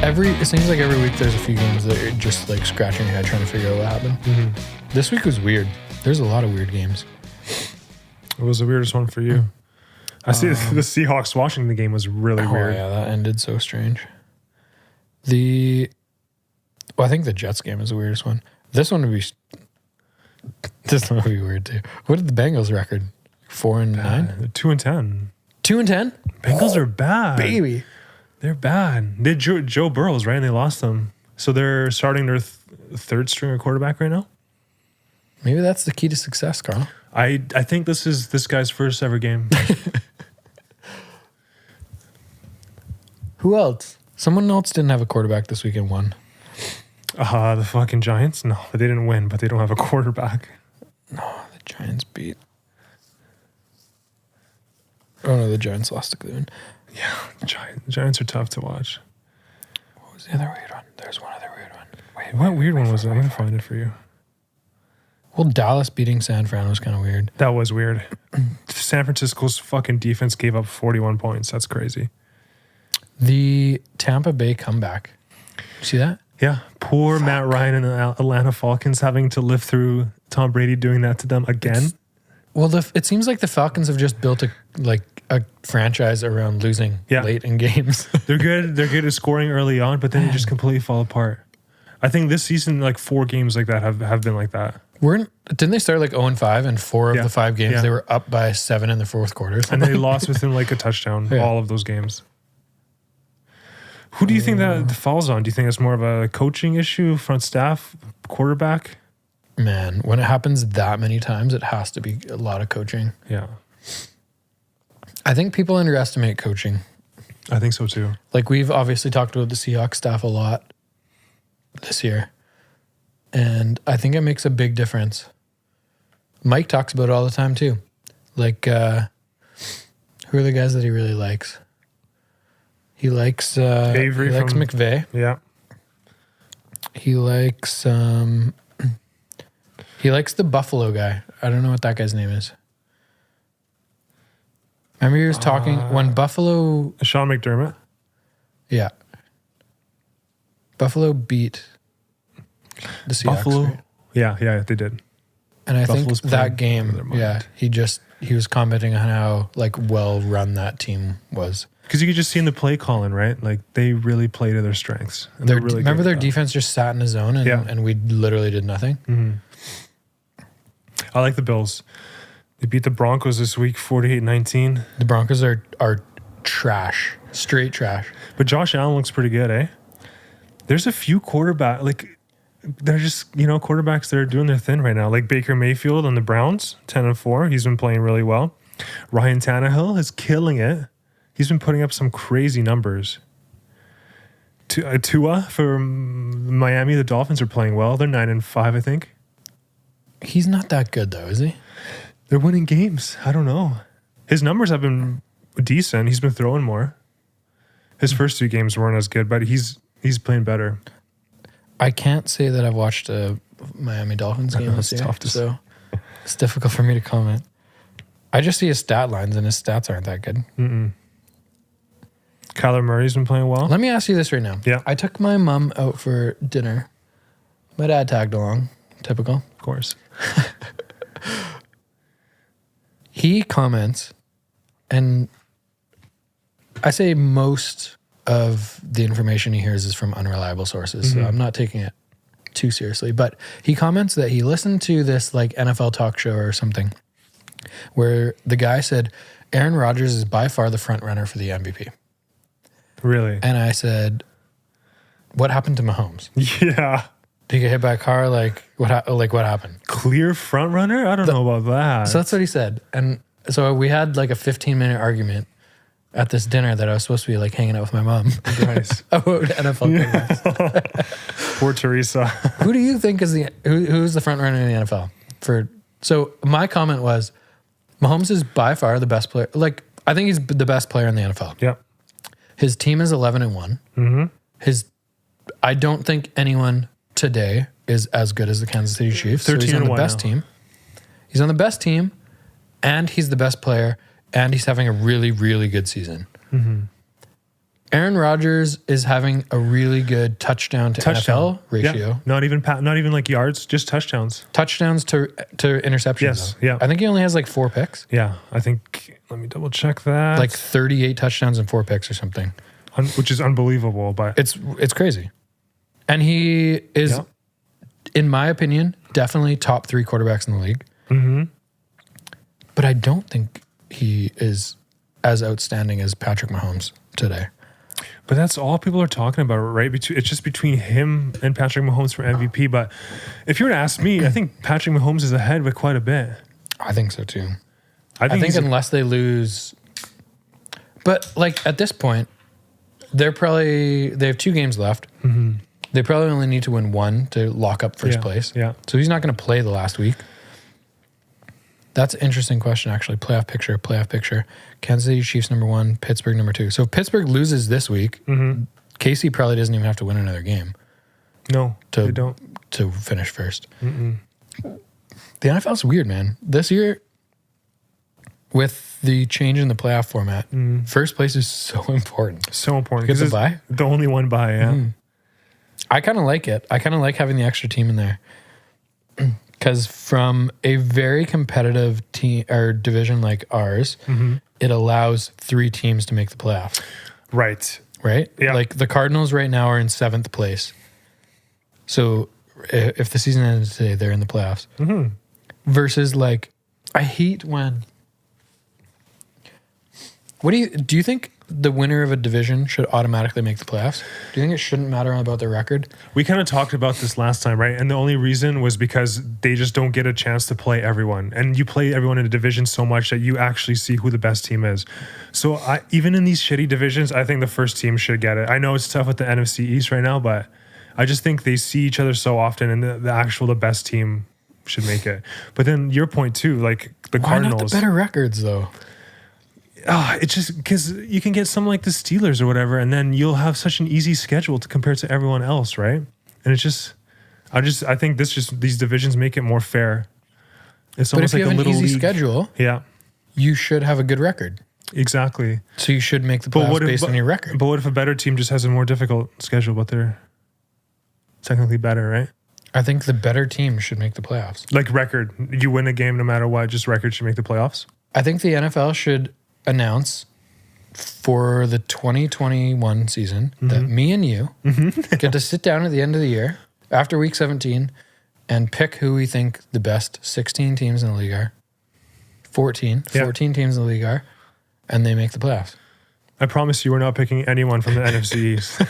It seems like every week there's a few games that are just like scratching your head trying to figure out what happened. Mm-hmm. This week was weird. There's a lot of weird games. What was the weirdest one for you? I see the Seahawks Washington game was really weird. Yeah, that ended so strange. I think the Jets game is the weirdest one. This one would be weird too. What did the Bengals record? 4-9? 2-10. 2-10? Bengals are bad. Baby. They're bad. They had Joe Burrows, right? And they lost them. So they're starting their third stringer quarterback right now? Maybe that's the key to success, Carl. I think this is this guy's first ever game. Who else? Someone else didn't have a quarterback this week and won. The fucking Giants? No, they didn't win, but they don't have a quarterback. No, the Giants beat. Oh no, the Giants lost to Cleveland. Yeah, the Giants are tough to watch. What was the other weird one? There's one other weird one. What weird one was it? I'm going to find it for you. Well, Dallas beating San Fran was kind of weird. That was weird. San Francisco's fucking defense gave up 41 points. That's crazy. The Tampa Bay comeback. See that? Yeah. Poor Matt Ryan and the Atlanta Falcons having to live through Tom Brady doing that to them again. It seems like the Falcons have just built a franchise around losing late in games. They're good at scoring early on, but then they just completely fall apart. I think this season, like 4 games like that have been like that. Didn't they start like 0-5 and 4 of the 5 games they were up by 7 in the fourth quarter? And they lost within like a touchdown all of those games. Who do you think that falls on? Do you think it's more of a coaching issue, front staff, quarterback? Man, when it happens that many times, it has to be a lot of coaching. Yeah. I think people underestimate coaching. I think so too. Like we've obviously talked about the Seahawks staff a lot this year. And I think it makes a big difference. Mike talks about it all the time too. Like, who are the guys that he really likes? He likes Avery. He likes McVay. Yeah. He likes the Buffalo guy. I don't know what that guy's name is. Remember he was talking when Buffalo... Sean McDermott? Yeah. Buffalo beat the Seahawks. Buffalo? Right? Yeah, they did. And I Buffalo's think that game, he was commenting on how like well run that team was. Because you could just see in the play calling, right? Like they really play to their strengths. Remember their defense just sat in the zone and we literally did nothing? Mm-hmm. I like the Bills. They beat the Broncos this week, 48-19. The Broncos are trash, straight trash. But Josh Allen looks pretty good, eh? There's a few quarterbacks that are doing their thing right now. Like Baker Mayfield on the Browns, 10-4. He's been playing really well. Ryan Tannehill is killing it. He's been putting up some crazy numbers. Tua for Miami, the Dolphins are playing well. They're 9-5, I think. He's not that good though, is he? They're winning games. I don't know. His numbers have been decent. He's been throwing more. His first 2 games weren't as good, but he's playing better. I can't say that I've watched a Miami Dolphins game this year, so it's difficult for me to comment. I just see his stat lines, and his stats aren't that good. Kyler Murray's been playing well. Let me ask you this right now. Yeah. I took my mom out for dinner. My dad tagged along. Typical. Of course. He comments, and I say most of the information he hears is from unreliable sources, so I'm not taking it too seriously. But he comments that he listened to this like NFL talk show or something where the guy said Aaron Rodgers is by far the front runner for the MVP. Really? And I said, what happened to Mahomes? Yeah. Did he get hit by a car? What happened? Clear front runner? I don't know about that. So that's what he said. And so we had like a 15-minute argument at this dinner that I was supposed to be like hanging out with my mom. Nice. About NFL quarterbacks. Poor Teresa. Who do you think is who's the front runner in the NFL? So my comment was, Mahomes is by far the best player. Like, I think he's the best player in the NFL. Yeah. His team is 11-1. Mm-hmm. I don't think anyone today is as good as the Kansas City Chiefs. 13-1 so he's on the best team. He's on the best team, and he's the best player, and he's having a really, really good season. Mm-hmm. Aaron Rodgers is having a really good touchdown to NFL ratio. Yeah. Not even like yards, just touchdowns. Touchdowns to interceptions. Yes. Though. Yeah. I think he only has like 4 picks. Yeah. I think, let me double check that. Like 38 touchdowns and 4 picks or something. Which is unbelievable, but it's crazy. And he is, in my opinion, definitely top 3 quarterbacks in the league. Mm-hmm. But I don't think he is as outstanding as Patrick Mahomes today. But that's all people are talking about, right? It's just between him and Patrick Mahomes for MVP. But if you were to ask me, I think Patrick Mahomes is ahead by quite a bit. I think so too. I think unless they lose. But like at this point, they have 2 games left. Mm-hmm. They probably only need to win 1 to lock up first place. Yeah. So he's not going to play the last week. That's an interesting question, actually. Playoff picture. Kansas City Chiefs number 1, Pittsburgh number 2. So if Pittsburgh loses this week, KC probably doesn't even have to win another game. No, they don't. To finish first. The NFL's weird, man. This year, with the change in the playoff format, first place is so important. So important. Because it's the only one bye, yeah. I kind of like it. I kind of like having the extra team in there. Because from a very competitive team or division like ours, it allows 3 teams to make the playoffs. Right. Yeah. Like the Cardinals right now are in 7th place. So if the season ends today, they're in the playoffs. Versus like, I hate when. Do you think the winner of a division should automatically make the playoffs? Do you think it shouldn't matter about their record? We kind of talked about this last time, right? And the only reason was because they just don't get a chance to play everyone. And you play everyone in a division so much that you actually see who the best team is. So even in these shitty divisions, I think the first team should get it. I know it's tough with the NFC East right now, but I just think they see each other so often and the best team should make it. But then your point too, like the Cardinals. Why not the better records though? It's just because you can get some like the Steelers or whatever, and then you'll have such an easy schedule to compare to everyone else, right? And it's just, I think these divisions make it more fair. It's almost like a little league. But if you have an easy schedule, you should have a good record. Exactly. So you should make the playoffs based on your record. But what if a better team just has a more difficult schedule, but they're technically better, right? I think the better team should make the playoffs. Like record, you win a game no matter what, just record should make the playoffs? I think the NFL should announce for the 2021 season that me and you get to sit down at the end of the year after week 17 and pick who we think the best 16 teams in the league are. 14 teams in the league are, and they make the playoffs. I promise you we're not picking anyone from the NFC East.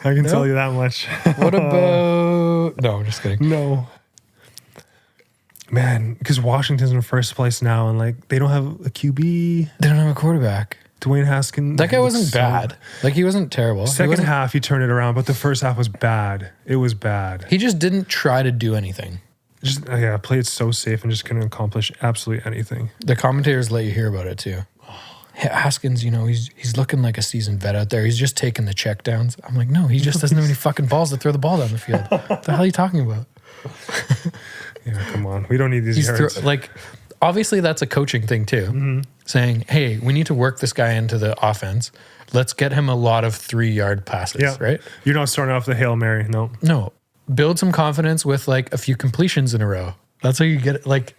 I can tell you that much. What about... No, I'm just kidding. No. Man, because Washington's in first place now, and like they don't have a QB. They don't have a quarterback. Dwayne Haskins. That guy wasn't bad. Like he wasn't terrible. Second half, he turned it around, but the first half was bad. It was bad. He just didn't try to do anything. Just played so safe and just couldn't accomplish absolutely anything. The commentators let you hear about it too. Haskins, he's looking like a seasoned vet out there. He's just taking the check downs. I'm like, no, he just doesn't have any fucking balls to throw the ball down the field. What the hell are you talking about? Yeah, come on. We don't need these yards. Obviously, that's a coaching thing too. Saying, hey, we need to work this guy into the offense. Let's get him a lot of 3-yard passes, right? You're not starting off the Hail Mary, no. No. Build some confidence with like a few completions in a row. That's how you get it. Like,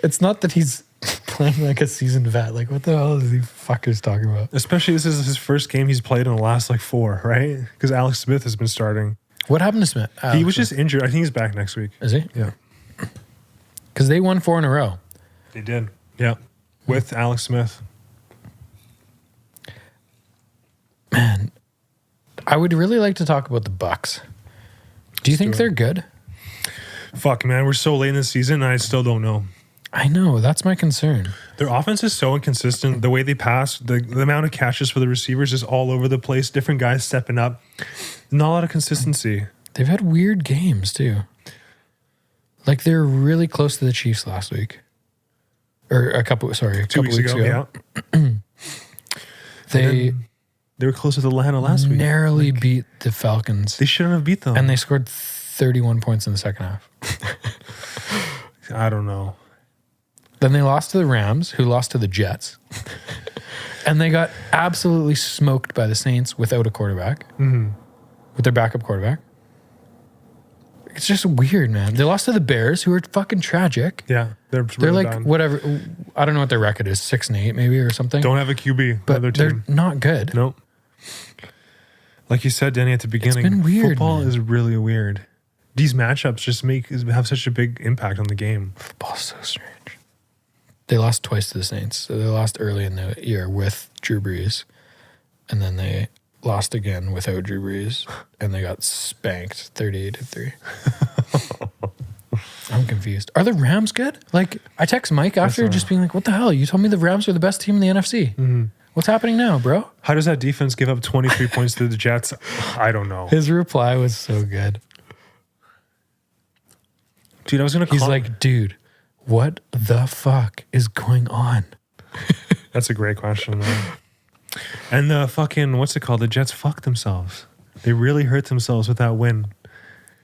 it's not that he's playing like a seasoned vet. Like, what the hell is he fuckers talking about? Especially this is his first game he's played in the last 4, right? Because Alex Smith has been starting. What happened to Smith? He was just injured. I think he's back next week. Is he? Yeah. Because they won 4 in a row. They did. Yeah. With Alex Smith. Man, I would really like to talk about the Bucks. Do you think they're good? Fuck, man. We're so late in the season, and I still don't know. I know. That's my concern. Their offense is so inconsistent. The way they pass, the amount of catches for the receivers is all over the place. Different guys stepping up. Not a lot of consistency. They've had weird games, too. Like, they're really close to the Chiefs last week. Or a couple weeks ago. Yeah. They were close with Atlanta last week. Narrowly beat the Falcons. They shouldn't have beat them. And they scored 31 points in the second half. I don't know. Then they lost to the Rams, who lost to the Jets. And they got absolutely smoked by the Saints without a quarterback, with their backup quarterback. It's just weird, man. They lost to the Bears, who are fucking tragic. Yeah, they're like bad. whatever. I don't know what their record is, 6-8 maybe or something. Don't have a QB, but they're not good. Nope. Like you said, Denny, at the beginning, it's been weird, football man. is really weird. These matchups just have such a big impact on the game. Football's so strange. They lost twice to the Saints. So they lost early in the year with Drew Brees, and then they lost again without Drew Brees, and they got spanked 38-3. I'm confused. Are the Rams good? Like, I text Mike after just being like, what the hell? You told me the Rams are the best team in the NFC. What's happening now, bro? How does that defense give up 23 points to the Jets? I don't know. His reply was so good. Dude, I was going to He's like, dude, what the fuck is going on? That's a great question, man. And the fucking, what's it called? The Jets fucked themselves. They really hurt themselves with that win.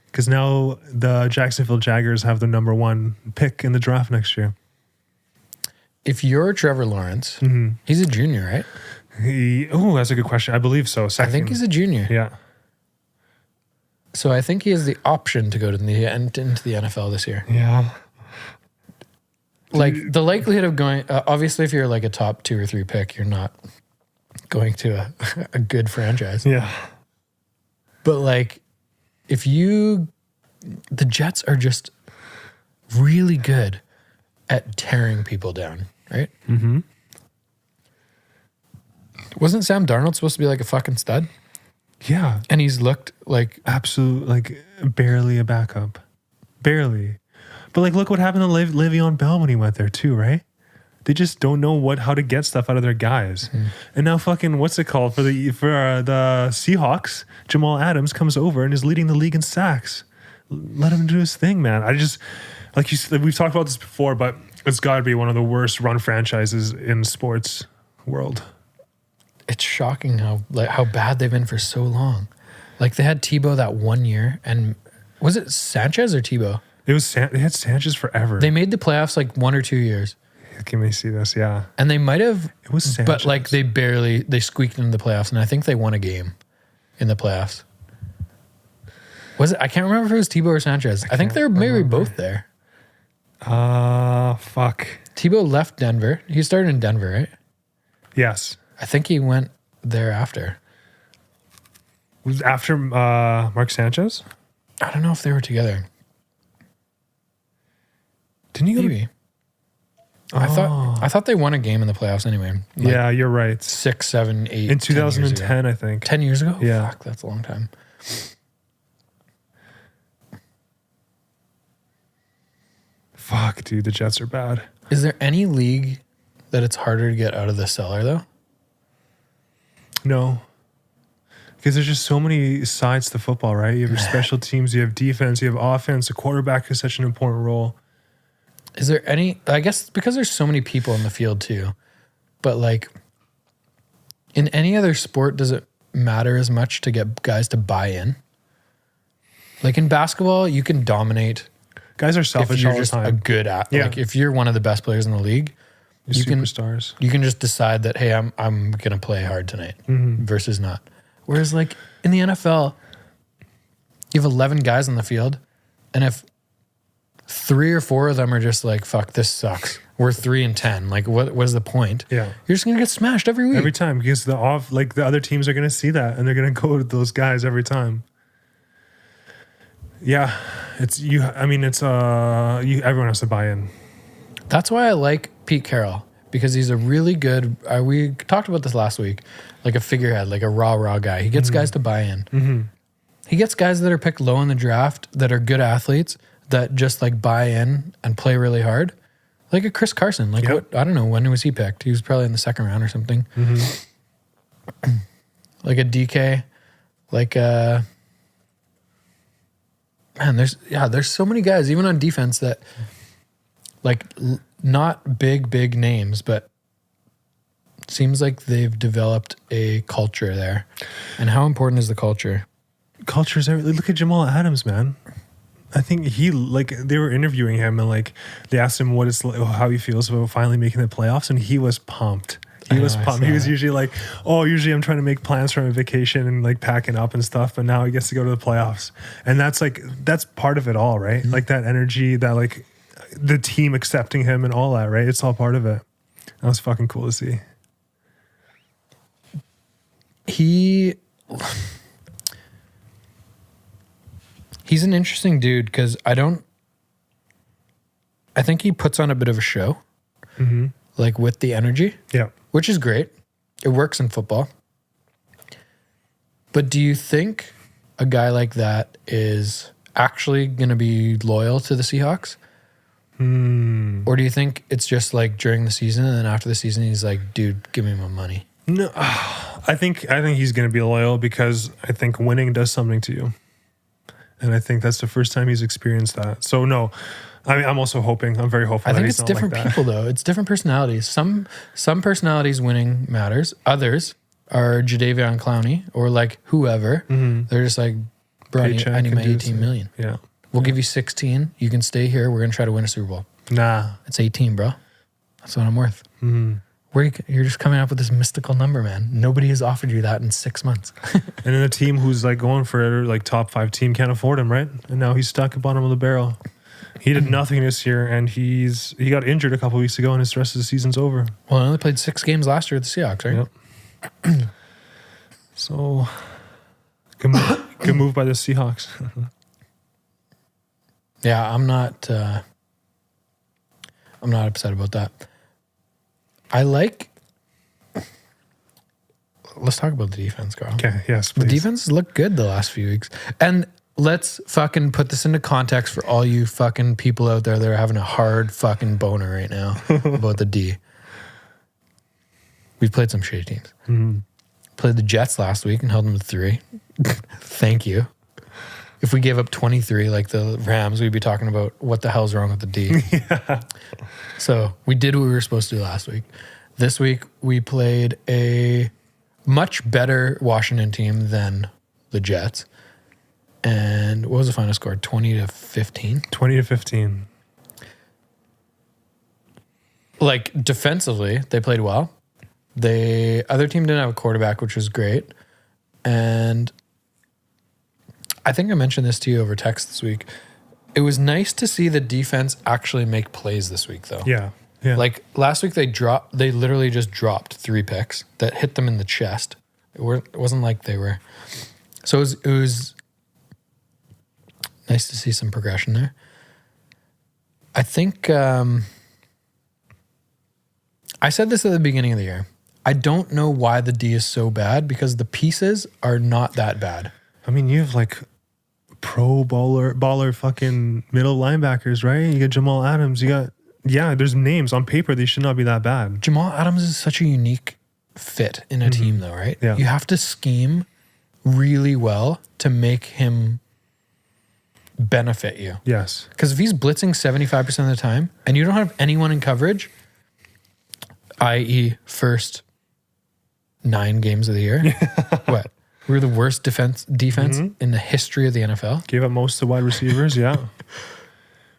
Because now the Jacksonville Jaguars have the number 1 pick in the draft next year. If you're Trevor Lawrence, he's a junior, right? That's a good question. I believe so. I think he's a junior. Yeah. So I think he has the option to go into the NFL this year. Yeah. Like the likelihood of going, obviously, if you're like a top 2 or 3 pick, you're not going to a good franchise. Yeah. But like, the Jets are just really good at tearing people down, right? Mm-hmm. Wasn't Sam Darnold supposed to be like a fucking stud? Yeah. And he's looked like absolute, like barely a backup. Barely. But like, look what happened to Le'Veon Bell when he went there too, right? They just don't know how to get stuff out of their guys. And now fucking, what's it called for the Seahawks? Jamal Adams comes over and is leading the league in sacks. Let him do his thing, man. I just, like you said, we've talked about this before, but it's got to be one of the worst run franchises in sports world. It's shocking how bad they've been for so long. Like they had Tebow that 1 year, and was it Sanchez or Tebow? They had Sanchez forever. They made the playoffs like 1 or 2 years. Can we see this? Yeah. And they might have, it was Sanchez. but like they squeaked into the playoffs, and I think they won a game in the playoffs. Was it? I can't remember if it was Tebow or Sanchez. I think they were maybe both there. Fuck. Tebow left Denver. He started in Denver, right? Yes. I think he went there after. Was after Mark Sanchez? I don't know if they were together. Didn't you? Maybe. I thought they won a game in the playoffs anyway. Like yeah, you're right. 6, 7, 8. In 2010, I think. 10 years ago? Yeah. Fuck, that's a long time. Fuck, dude, the Jets are bad. Is there any league that it's harder to get out of the cellar, though? No. Because there's just so many sides to football, right? You have your special teams, you have defense, you have offense. The quarterback is such an important role. Is there any, I guess because there's so many people in the field too, but like in any other sport, does it matter as much to get guys to buy in? Like in basketball, you can dominate. Guys are selfish if you're all the just time. a good like if you're one of the best players in the league, you superstars. You can just decide that, hey, I'm gonna play hard tonight versus not. Whereas like in the NFL, you have 11 guys on the field, and if 3 or 4 of them are just like, fuck, this sucks. We're 3-10. Like, what is the point? Yeah. You're just gonna get smashed every week. Every time, because the other teams are gonna see that and they're gonna go to those guys every time. Yeah. Everyone has to buy in. That's why I like Pete Carroll, because he's a really good, we talked about this last week, like a figurehead, like a raw guy. He gets guys to buy in. Mm-hmm. He gets guys that are picked low in the draft that are good athletes that just like buy in and play really hard. Like a Chris Carson. Like what? I don't know, when was he picked? He was probably in the 2nd round or something. Mm-hmm. Like a DK, like man, there's so many guys, even on defense, that like not big names, but seems like they've developed a culture there. And how important is the culture? Culture is everything. Look at Jamal Adams, man. I think they were interviewing him and like they asked him how he feels about finally making the playoffs, and he was pumped. He was know, I pumped. saw He was that. usually like, oh, usually I'm trying to make plans for my vacation and like packing up and stuff, but now he gets to go to the playoffs. And that's part of it all, right? Mm-hmm. Like that energy, that like the team accepting him and all that, right? It's all part of it. That was fucking cool to see. He's an interesting dude because I think he puts on a bit of a show, like with the energy, Yeah. which is great. It works in football. But do you think a guy like that is actually going to be loyal to the Seahawks? Or do you think it's just like during the season and then after the season he's like, dude, give me my money? No, I think he's going to be loyal because I think winning does something to you. And I think that's the first time he's experienced that. So no, I mean, I'm also hoping, I'm very hopeful. I that think he's it's not different like that. people though. It's different personalities. Some personalities winning matters. Others are Jadeveon Clowney or like whoever. They're just like, bro, I Paycheck need my and 18 million. Yeah. We'll give you 16. You can stay here. We're going to try to win a Super Bowl. Nah. It's 18, bro. That's what I'm worth. You're just coming up with this mystical number, man. Nobody has offered you that in 6 months. And then a team who's like going for like top 5 team can't afford him, right? And now he's stuck at bottom of the barrel. He did nothing this year, and he got injured a couple weeks ago, and his rest of the season's over. Well, I only played 6 games last year with the Seahawks, right? Yep. So, good move by the Seahawks. Yeah, I'm not upset about that. Let's talk about the defense, Carl. Okay, yes, The please. defense has looked good the last few weeks. And let's fucking put this into context for all you fucking people out there that are having a hard fucking boner right now about the D. We've played some shitty teams. Played the Jets last week and held them to 3. Thank you. If we gave up 23 like the Rams, we'd be talking about what the hell's wrong with the D. So we did what we were supposed to do last week. This week we played a much better Washington team than the Jets. And what was the final score? 20-15? 20-15. Like defensively, they played well. The other team didn't have a quarterback, which was great. And I think I mentioned this to you over text this week. It was nice to see the defense actually make plays this week, though. Yeah. Yeah. Like last week, they literally just dropped 3 picks that hit them in the chest. It wasn't like they were. So it was nice to see some progression there. I think I said this at the beginning of the year. I don't know why the D is so bad because the pieces are not that bad. I mean, you have like pro baller fucking middle linebackers, right? You got Jamal Adams. You got, there's names on paper. They should not be that bad. Jamal Adams is such a unique fit in a team though, right? Yeah. You have to scheme really well to make him benefit you. Yes. Because if he's blitzing 75% of the time and you don't have anyone in coverage, i.e. first 9 games of the year, what? We're the worst defense in the history of the NFL. Gave up most to wide receivers, yeah.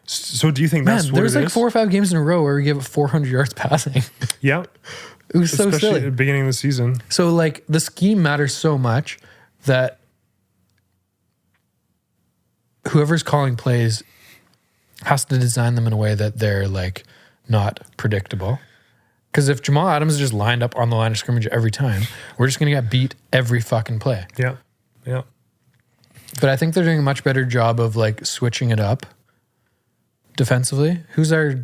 So do you think that's Man, what there's it like is? 4 or 5 games in a row where we gave up 400 yards passing. Yeah. It was so Especially at silly. the beginning of the season. So like the scheme matters so much that whoever's calling plays has to design them in a way that they're like not predictable. Because if Jamal Adams is just lined up on the line of scrimmage every time, we're just going to get beat every fucking play. Yeah. Yeah. But I think they're doing a much better job of like switching it up defensively. Who's our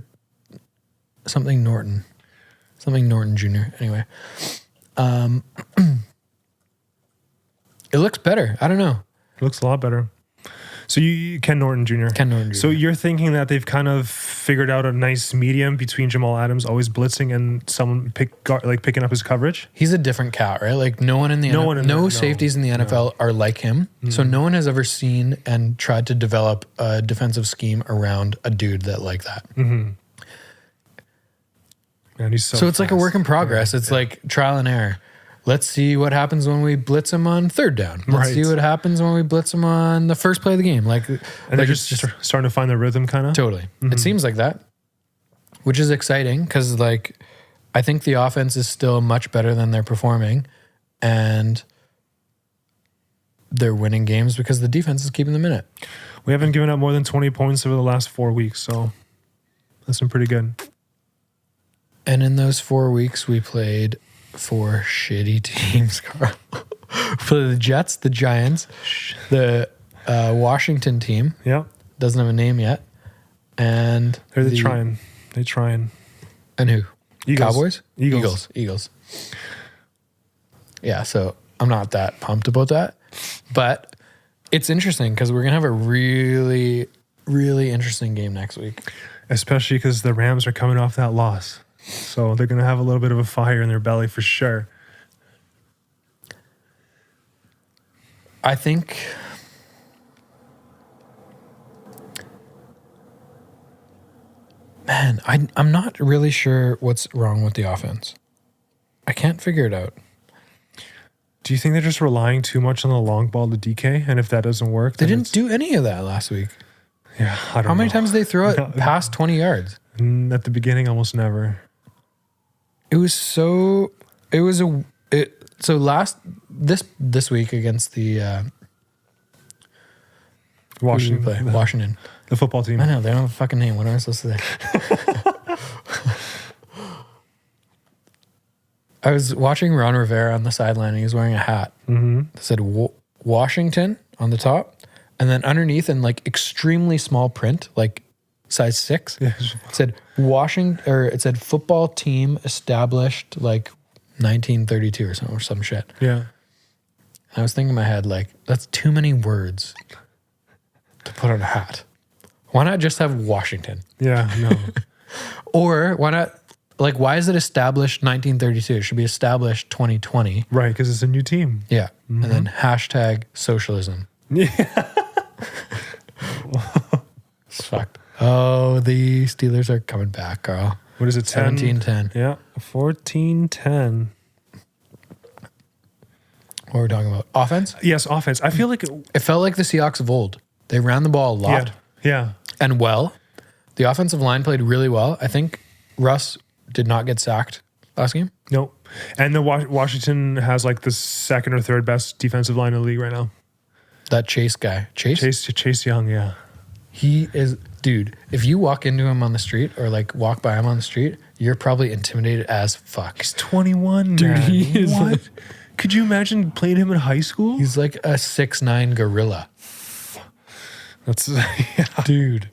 something Norton Jr. Anyway, it looks better. I don't know. It looks a lot better. So you Ken Norton Jr. So you're thinking that they've kind of figured out a nice medium between Jamal Adams always blitzing and someone picking up his coverage? He's a different cat, right? Like no one in the no safeties in the NFL are like him. So no one has ever seen and tried to develop a defensive scheme around a dude that like that. Man, he's So it's like a work in progress. It's like trial and error. Let's see what happens when we blitz him on 3rd down. Let's see what happens when we blitz him on the first play of the game. And they're just starting to find their rhythm, kind of. Totally. It seems like that, which is exciting because like I think the offense is still much better than they're performing, and they're winning games because the defense is keeping them in it. We haven't given up more than 20 points over the last 4 weeks, so that's been pretty good. And in those 4 weeks, we played 4 shitty teams, Carl. For the Jets, the Giants, the Washington team. Yeah. Doesn't have a name yet. And they're trying. They're trying. And who? Eagles. Cowboys? Eagles. Yeah, so I'm not that pumped about that. But it's interesting because we're going to have a really, really interesting game next week. Especially because the Rams are coming off that loss. So they're going to have a little bit of a fire in their belly for sure. I think man, I'm not really sure what's wrong with the offense. I can't figure it out. Do you think they're just relying too much on the long ball to DK? And if that doesn't work, they didn't do any of that last week. Yeah, I don't know. How many times did they throw it past 20 yards? At the beginning, almost never. This week against the Washington. The football team. I know, they don't have a fucking name. What am I supposed to say? I was watching Ron Rivera on the sideline and he was wearing a hat. Mm-hmm. It said Washington on the top. And then underneath in like extremely small print, like size 6, Yeah. it said it said football team established like 1932 or some shit. Yeah. And I was thinking in my head, like, that's too many words to put on a hat. Why not just have Washington? Yeah, no. Or why not, like, why is it established 1932? It should be established 2020. Right, because it's a new team. Yeah. Mm-hmm. And then hashtag socialism. Yeah. It's fucked. Oh, the Steelers are coming back, Carl. What is it, 17-10. Yeah, 14-10. What are we talking about? Offense? Yes, offense. I feel like it felt like the Seahawks of old. They ran the ball a lot. Yeah. And well. The offensive line played really well. I think Russ did not get sacked last game. Nope. And the Washington has like the second or third best defensive line in the league right now. That Chase guy. Chase Young, yeah. He is, dude, if you walk into him on the street or like walk by him on the street, you're probably intimidated as fuck. He's 21, dude. Man. He is what? Could you imagine playing him in high school? He's like a 6'9" gorilla. That's yeah. Dude.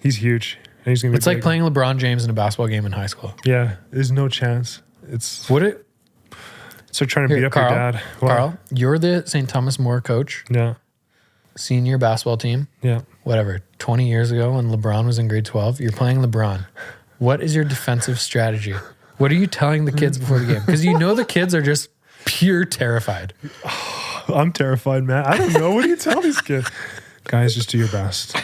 He's huge. And he's gonna be it's like playing LeBron James in a basketball game in high school. Yeah, there's no chance. It's would it? So trying to beat up Carl, your dad. What? Carl, you're the St. Thomas More coach. Yeah. Senior basketball team. Yeah. Whatever. 20 years ago when LeBron was in grade 12, you're playing LeBron. What is your defensive strategy? What are you telling the kids before the game? Because you know the kids are just pure terrified. I'm terrified, man. I don't know. What do you tell these kids? Guys, just do your best.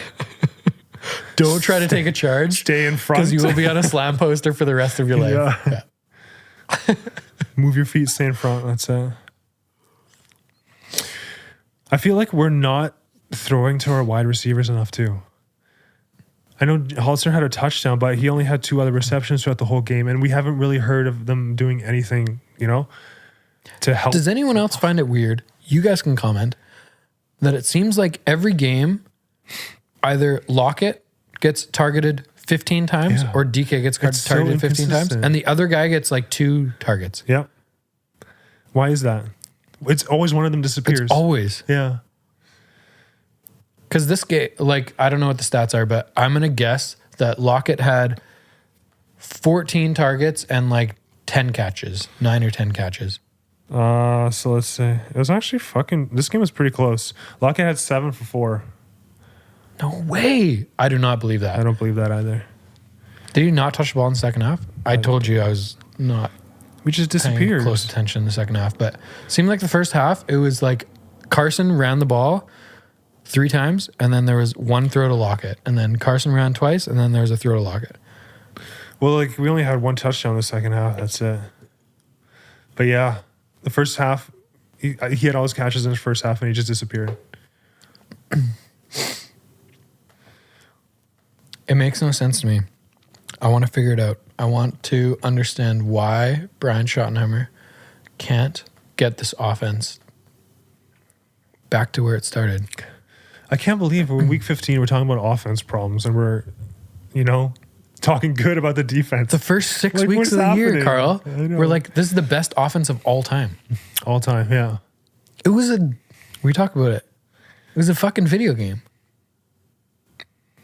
Don't try to take a charge. Stay in front. Because you will be on a slam poster for the rest of your life. Yeah. Move your feet, stay in front. That's it. I feel like we're not throwing to our wide receivers enough too. I know Holzer had a touchdown, but he only had 2 other receptions throughout the whole game, and we haven't really heard of them doing anything, to help. Does anyone else find it weird? You guys can comment that it seems like every game, either Lockett gets targeted 15 times or DK gets targeted 15 times, and the other guy gets like 2 targets. Yeah. Why is that? It's always one of them disappears. It's always. Yeah. Because this game, like, I don't know what the stats are, but I'm going to guess that Lockett had 14 targets and like 10 catches, 9 or 10 catches. So let's say it was actually this game was pretty close. Lockett had 7 for 4. No way. I do not believe that. I don't believe that either. Did he not touch the ball in the second half? I told you I was not. We just disappeared. Close attention in the second half, but it seemed like the first half, it was like Carson ran the ball 3 times, and then there was 1 throw to Lockett, and then Carson ran twice, and then there was a throw to Lockett. Well, like we only had 1 touchdown in the second half. That's it. But yeah, the first half, he had all his catches in his first half, and he just disappeared. It makes no sense to me. I want to figure it out. I want to understand why Brian Schottenheimer can't get this offense back to where it started. I can't believe we're week 15. We're talking about offense problems, and we're, talking good about the defense. The first 6 Like, weeks what's of the year, happening? Carl, I know. we're like, this is the best offense of all time. All time, yeah. We talked about it. It was a fucking video game.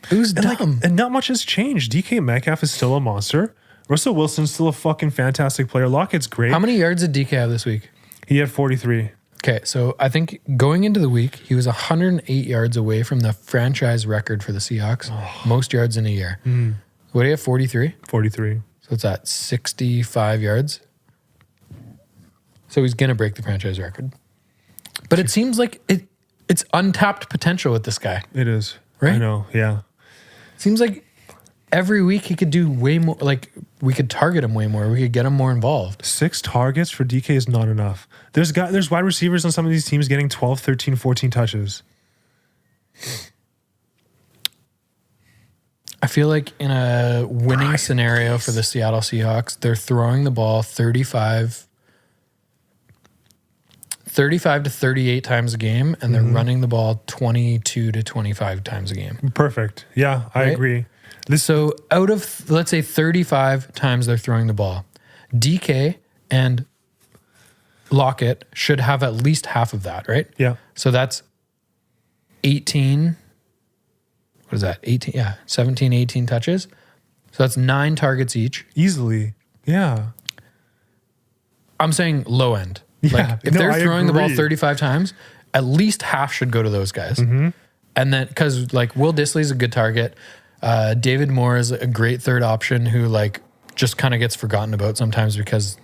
It was dumb. And not much has changed. DK Metcalf is still a monster. Russell Wilson's still a fucking fantastic player. Lockett's great. How many yards did DK have this week? He had 43. Okay, so I think going into the week, he was 108 yards away from the franchise record for the Seahawks. Most yards in a year. What do you have, 43? 43. So it's at 65 yards. So he's going to break the franchise record. But it seems like it's untapped potential with this guy. It is. Right? I know, yeah. Seems like every week he could do way more. Like, we could target him way more. We could get him more involved. 6 targets for DK is not enough. There's wide receivers on some of these teams getting 12, 13, 14 touches. I feel like in a winning scenario for the Seattle Seahawks, they're throwing the ball 35 to 38 times a game, and they're running the ball 22 to 25 times a game. Perfect. Yeah, I Right? agree. So out of, let's say, 35 times they're throwing the ball, DK and Lockett should have at least half of that, right? Yeah. So that's 18. What is that? 18? Yeah, 17, 18 touches. So that's 9 targets each. Easily. Yeah. I'm saying low end. Yeah. Like, if No, they're I throwing the ball agree. 35 times, at least half should go to those guys. And then, because like Will Dissly's a good target. David Moore is a great third option who like just kind of gets forgotten about sometimes because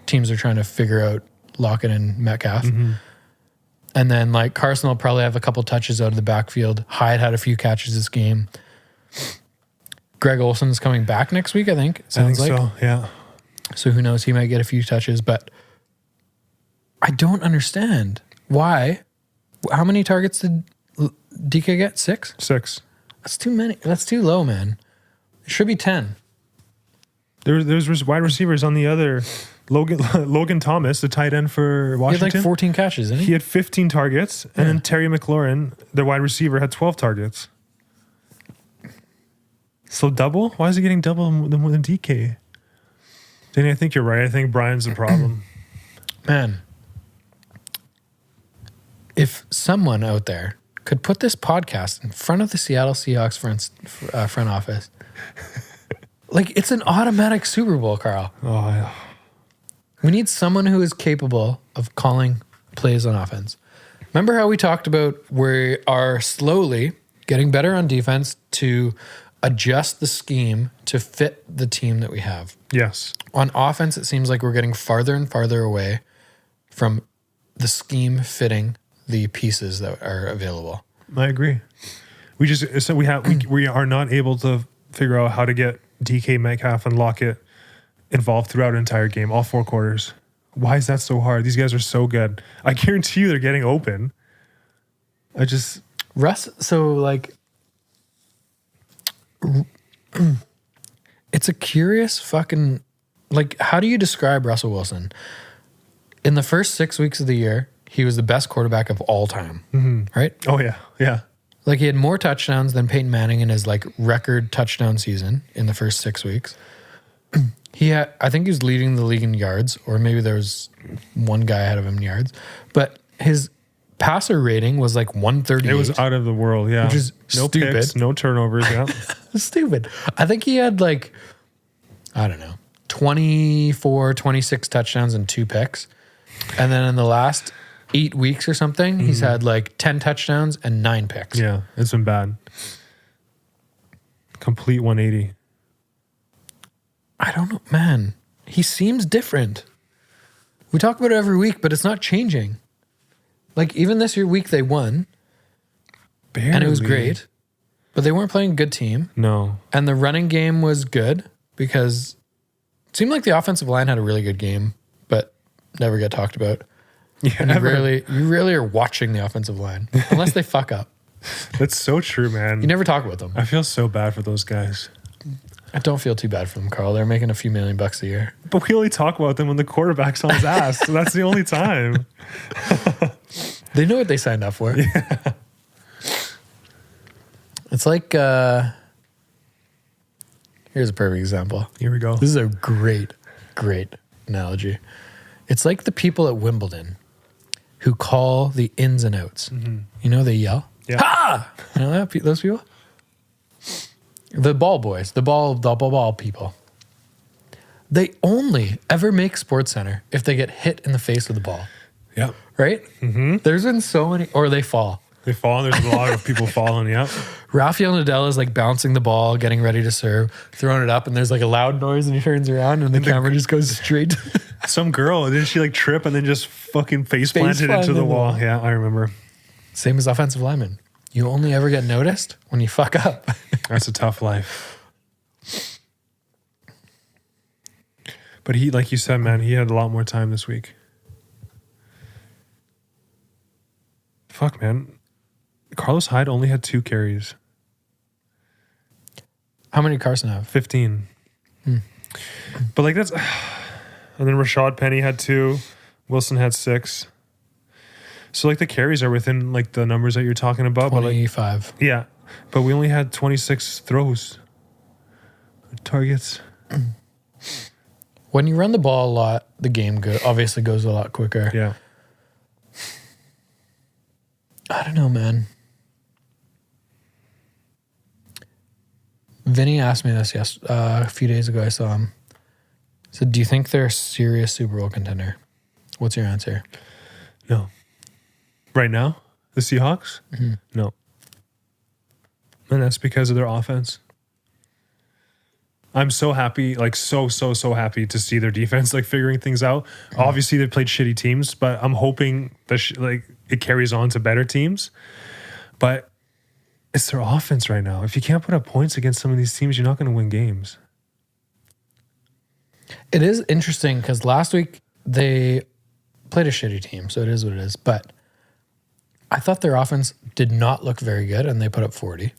teams are trying to figure out Lockett and Metcalf. And then like Carson will probably have a couple touches out of the backfield. Hyde had a few catches this game. Greg Olson's coming back next week, I think. Sounds like. so, yeah. So who knows? He might get a few touches, but I don't understand why. How many targets did DK get? 6? 6. That's too many. That's too low, man. It should be 10. There's wide receivers on the other. Logan Thomas, the tight end for He had Washington. like 14 catches, didn't He he? had 15 targets, and then Terry McLaurin, the wide receiver, had 12 targets. So double? Why is he getting double more than DK? Danny, I think you're right. I think Brian's the problem. Man, if someone out there could put this podcast in front of the Seattle Seahawks front office, like it's an automatic Super Bowl, Carl. Oh, yeah. We need someone who is capable of calling plays on offense. Remember how we talked about we are slowly getting better on defense to adjust the scheme to fit the team that we have. Yes. On offense, it seems like we're getting farther and farther away from the scheme fitting the pieces that are available. I agree. We are not able to figure out how to get DK Metcalf and Lockett involved throughout an entire game, all 4 quarters. Why is that so hard? These guys are so good. I guarantee you they're getting open. Russ, so like, it's a curious fucking, like, how do you describe Russell Wilson? In the first 6 weeks of the year, he was the best quarterback of all time, right? Oh, yeah. Yeah. Like, he had more touchdowns than Peyton Manning in his like record touchdown season in the first 6 weeks. I think he was leading the league in yards, or maybe there was one guy ahead of him in yards, but his passer rating was like 138. It was out of the world, yeah. Which is no stupid. picks, no turnovers, yeah. Stupid. I think he had like, I don't know, 24, 26 touchdowns and 2 picks. And then in the last 8 weeks or something, he's had like 10 touchdowns and 9 picks. Yeah, it's been bad. Complete 180. I don't know, man. He seems different. We talk about it every week, but it's not changing. Like, even this week they won, Barely. and it was great, but they weren't playing a good team. No. And the running game was good because it seemed like the offensive line had a really good game, but never get talked about. Yeah, And you rarely are watching the offensive line unless they fuck up. That's so true, man. You never talk about them. I feel so bad for those guys. I don't feel too bad for them, Carl. They're making a few $1 million a year. But we only talk about them when the quarterback's on his ass. So that's the only time. They know what they signed up for. Yeah. It's like, here's a perfect example. Here we go. This is a great, great analogy. It's like the people at Wimbledon who call the ins and outs. You know, they yell. Yeah. Ha! You know that? Those people? The ball boys, the ball people. They only ever make SportsCenter if they get hit in the face with the ball. Yep. Right? There's been so many, or they fall. They fall. There's a lot of people falling. Yep. Rafael Nadal is like bouncing the ball, getting ready to serve, throwing it up, and there's like a loud noise, and he turns around, and the camera just goes straight. Some girl, didn't she like trip and then just fucking face planted into the wall? Yeah, I remember. Same as offensive linemen. You only ever get noticed when you fuck up. That's a tough life. But he, like you said, man, he had a lot more time this week. Fuck, man. Carlos Hyde only had 2 carries. How many did Carson have? 15. But like that's... And then Rashad Penny had 2. Wilson had 6. So like the carries are within like the numbers that you're talking about. 25. But like, yeah. But we only had 26 throws. Targets. When you run the ball a lot, the game obviously goes a lot quicker. Yeah. I don't know, man. Vinny asked me this a few days ago. I saw him. He said, do you think they're a serious Super Bowl contender? What's your answer? No. Right now? The Seahawks? No. And that's because of their offense. I'm so happy, like so happy to see their defense like figuring things out. Obviously, they played shitty teams, but I'm hoping that like it carries on to better teams. But it's their offense right now. If you can't put up points against some of these teams, you're not going to win games. It is interesting because last week they played a shitty team, so it is what it is. But I thought their offense did not look very good, and they put up 40.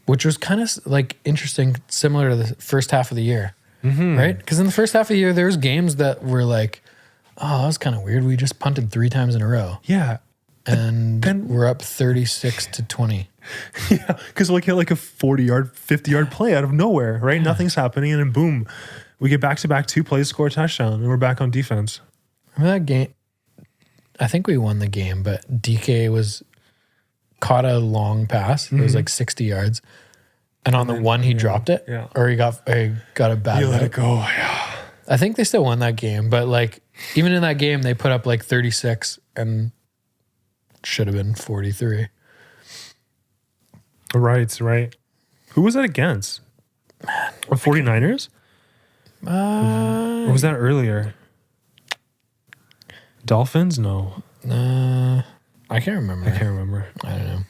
Which was kind of like interesting, similar to the first half of the year, right? Because in the first half of the year, there was games that were like, oh, that was kind of weird. We just punted 3 times in a row. Yeah. And then we're up 36-20. Yeah, because like a 40-yard, 50-yard play out of nowhere, right? Yeah. Nothing's happening, and then boom, we get back-to-back 2 plays, score a touchdown, and we're back on defense. Remember that game? I think we won the game, but DK caught a long pass. It was like 60 yards. And on the one, he dropped it. Yeah. Or he got a bad You let it go. Yeah. I think they still won that game. But like, even in that game, they put up like 36 and should have been 43. Right. Who was that against? Man. 49ers? Or was that earlier? Dolphins? No. I can't remember. I don't know.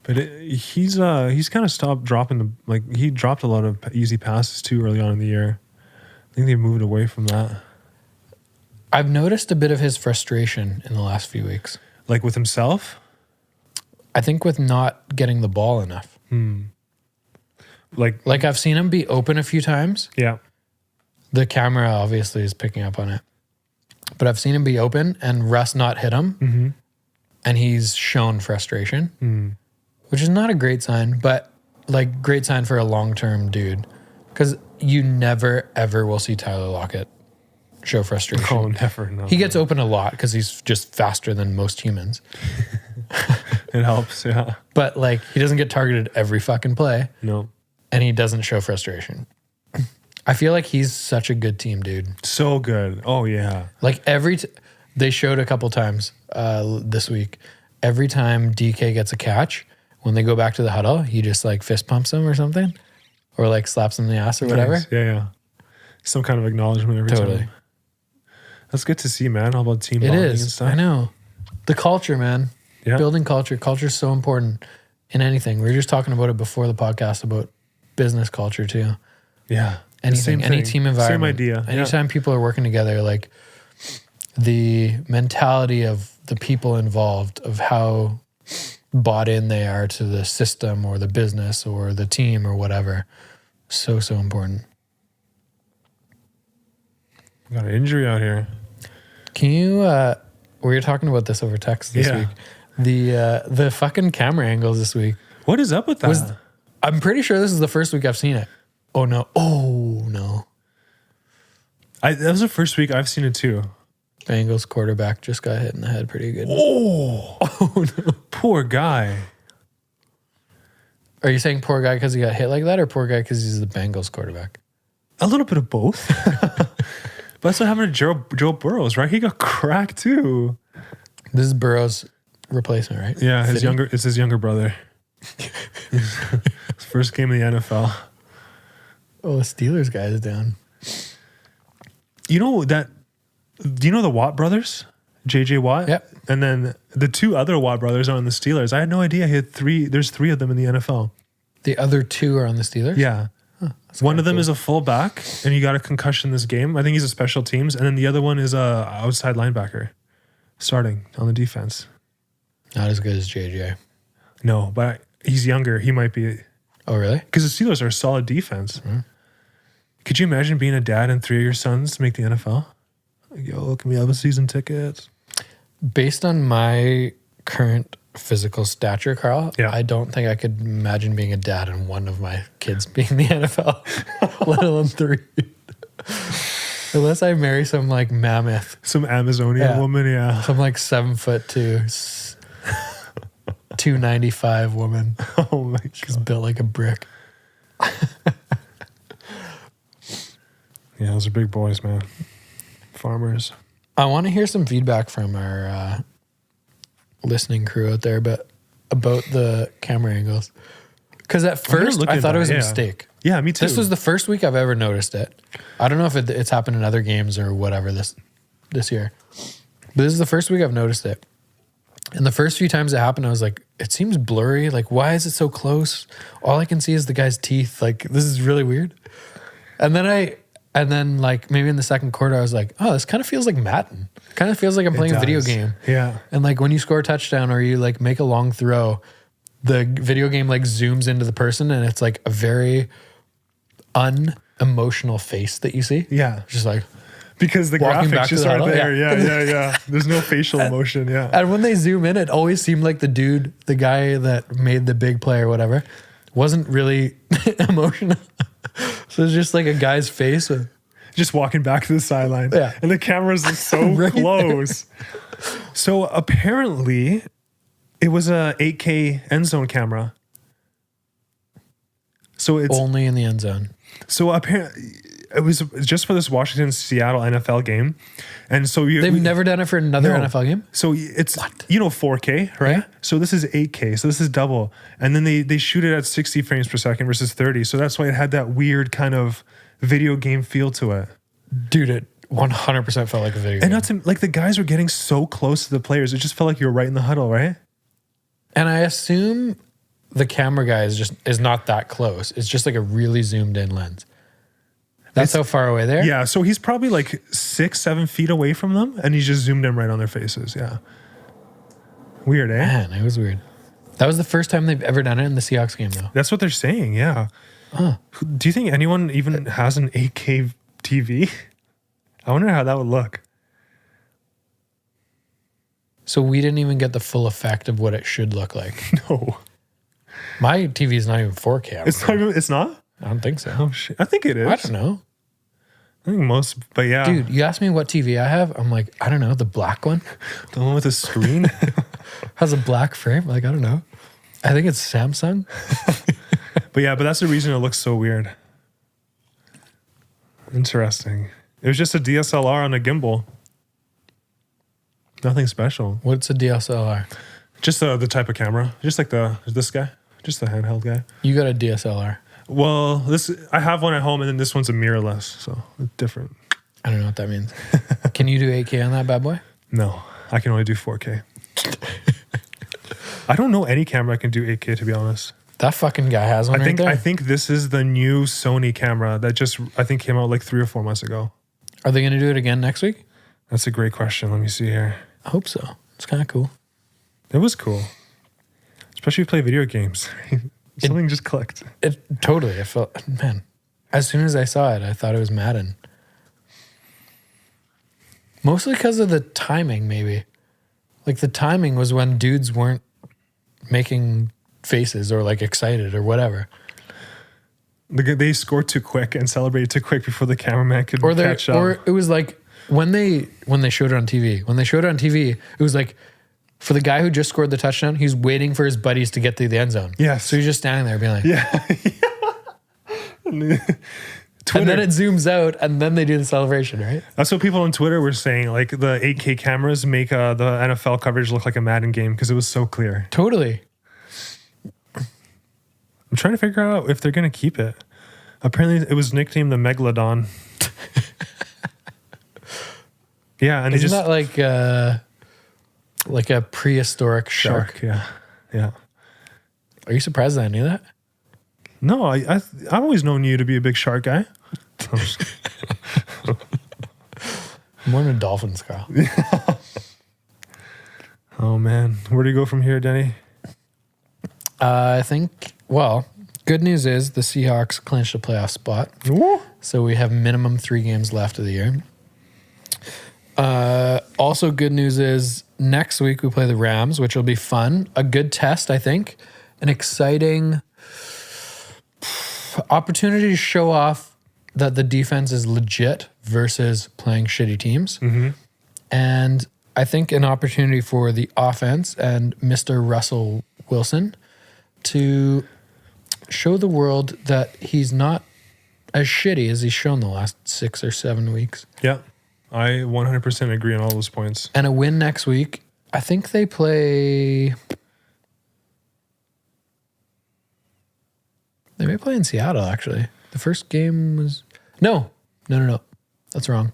But he's kind of stopped dropping he dropped a lot of easy passes too early on in the year. I think they moved away from that. I've noticed a bit of his frustration in the last few weeks. Like with himself? I think with not getting the ball enough. Like I've seen him be open a few times. Yeah. The camera obviously is picking up on it. But I've seen him be open and Russ not hit him. And he's shown frustration, which is not a great sign, but like great sign for a long-term dude. Because you never, ever will see Tyler Lockett show frustration. Oh, never. No. He gets open a lot because he's just faster than most humans. It helps, yeah. But like he doesn't get targeted every fucking play. No. And he doesn't show frustration. I feel like he's such a good team, dude. So good. Oh, yeah. Like they showed a couple times this week. Every time DK gets a catch, when they go back to the huddle, he just like fist pumps him or something. Or like slaps him in the ass or whatever. Nice. Yeah. Some kind of acknowledgement every time. That's good to see, man. All about team bonding and stuff. I know. The culture, man. Yeah. Building culture. Culture is so important in anything. We were just talking about it before the podcast about business culture too. Yeah. Anything, any team environment. Same idea. Anytime people are working together, like the mentality of the people involved, of how bought in they are to the system or the business or the team or whatever. So important. We got an injury out here. Can you, we were talking about this over text this week. The fucking camera angles this week. What is up with that? I'm pretty sure this is the first week I've seen it. Oh no. That was the first week I've seen it too. Bengals quarterback just got hit in the head pretty good. Oh no. Poor guy. Are you saying poor guy because he got hit like that, or poor guy because he's the Bengals quarterback? A little bit of both. But that's what happened to Joe Burrows, right? He got cracked too. This is Burrow's replacement, right? Yeah, it's his younger brother. His first game in the NFL. Oh, the Steelers guy is down. You know that? Do you know the Watt brothers? JJ Watt? Yep. And then the two other Watt brothers are on the Steelers. I had no idea he had three. There's three of them in the NFL. The other two are on the Steelers? Yeah. One of them is a fullback, and he got a concussion this game. I think he's a special teams. And then the other one is a outside linebacker starting on the defense. Not as good as JJ. No, but he's younger. He might be. Oh, really? Because the Steelers are a solid defense. Mm-hmm. Could you imagine being a dad and three of your sons make the NFL? Like, yo, can we have a season ticket? Based on my current physical stature, Carl, I don't think I could imagine being a dad and one of my kids being in the NFL, let alone three. Unless I marry some like mammoth. Some Amazonian woman, yeah. Some like 7'2", 295 woman. Oh my God. She's built like a brick. Yeah, those are big boys, man. Farmers. I want to hear some feedback from our listening crew out there, but about the camera angles. Because at first I thought it was a mistake. Yeah, me too. This was the first week I've ever noticed it. I don't know if it's happened in other games or whatever this year, but this is the first week I've noticed it. And the first few times it happened, I was like, it seems blurry. Like, why is it so close? All I can see is the guy's teeth. Like, this is really weird. And then like maybe in the second quarter, I was like, oh, this kind of feels like Madden. Kind of feels like I'm playing a video game. Yeah. And like when you score a touchdown or you like make a long throw, the video game like zooms into the person and it's like a very unemotional face that you see. Yeah. Just like because the graphics just aren't there. Yeah. There's no facial emotion. Yeah. And when they zoom in, it always seemed like the guy that made the big play or whatever, wasn't really emotional. So it's just like a guy's face with just walking back to the sideline. Yeah. And the camera's so Right close. There. So apparently it was a 8K end zone camera. So it's only in the end zone. So apparently it was just for this Washington-Seattle NFL game. And so they've never done it for another NFL game? So it's, 4K, right? Yeah. So this is 8K. So this is double. And then they shoot it at 60 frames per second versus 30. So that's why it had that weird kind of video game feel to it. Dude, it 100% felt like a video game. And not to, like the guys were getting so close to the players. It just felt like you were right in the huddle, right? And I assume the camera guy is not that close. It's just like a really zoomed in lens. That's how far away they are? Yeah, so he's probably like 6-7 feet away from them, and he's just zoomed in right on their faces. Yeah. Weird, eh? Man, it was weird. That was the first time they've ever done it in the Seahawks game, though. That's what they're saying, yeah. Do you think anyone even has an 8K TV? I wonder how that would look. So we didn't even get the full effect of what it should look like. No. My TV is not even 4K. It's not? I don't think so. Oh, shit. I think it is. I don't know. I think most, but yeah. Dude, you asked me what TV I have. I'm like, I don't know. The black one? The one with a screen? Has a black frame? Like, I don't know. I think it's Samsung. But that's the reason it looks so weird. Interesting. It was just a DSLR on a gimbal. Nothing special. What's a DSLR? Just the type of camera. Just like this guy. Just the handheld guy. You got a DSLR. Well, I have one at home, and then this one's a mirrorless, so it's different. I don't know what that means. Can you do 8K on that bad boy? No, I can only do 4K. I don't know any camera I can do 8K, to be honest. That fucking guy has one right there. I think this is the new Sony camera that just, I think, came out like 3 or 4 months ago. Are they going to do it again next week? That's a great question. Let me see here. I hope so. It's kind of cool. It was cool. Especially if you play video games. Something just clicked. It felt, man, as soon as I saw it, I thought it was Madden. Mostly because of the timing, maybe. Like the timing was when dudes weren't making faces or like excited or whatever. They scored too quick and celebrated too quick before the cameraman could catch up. Or it was like when they showed it on TV. When they showed it on TV, it was like for the guy who just scored the touchdown, he's waiting for his buddies to get to the end zone. Yes. So he's just standing there being like, yeah. and then it zooms out and then they do the celebration, right? That's what people on Twitter were saying. Like the 8K cameras make the NFL coverage look like a Madden game because it was so clear. Totally. I'm trying to figure out if they're going to keep it. Apparently, it was nicknamed the Megalodon. Yeah, and isn't that like a prehistoric shark? Yeah, yeah. Are you surprised that I knew that? No, I've always known you to be a big shark guy. More than dolphins, Carl. Oh man, where do you go from here, Denny? I think. Well, good news is the Seahawks clinched a playoff spot. Ooh. So we have minimum 3 games left of the year. Also, good news is next week we play the Rams, which will be fun. A good test, I think. An exciting opportunity to show off that the defense is legit versus playing shitty teams. Mm-hmm. And I think an opportunity for the offense and Mr. Russell Wilson to show the world that he's not as shitty as he's shown the last 6 or 7 weeks. Yeah, I 100% agree on all those points. And a win next week. I think they play... They may play in Seattle, actually. The first game was... No. That's wrong.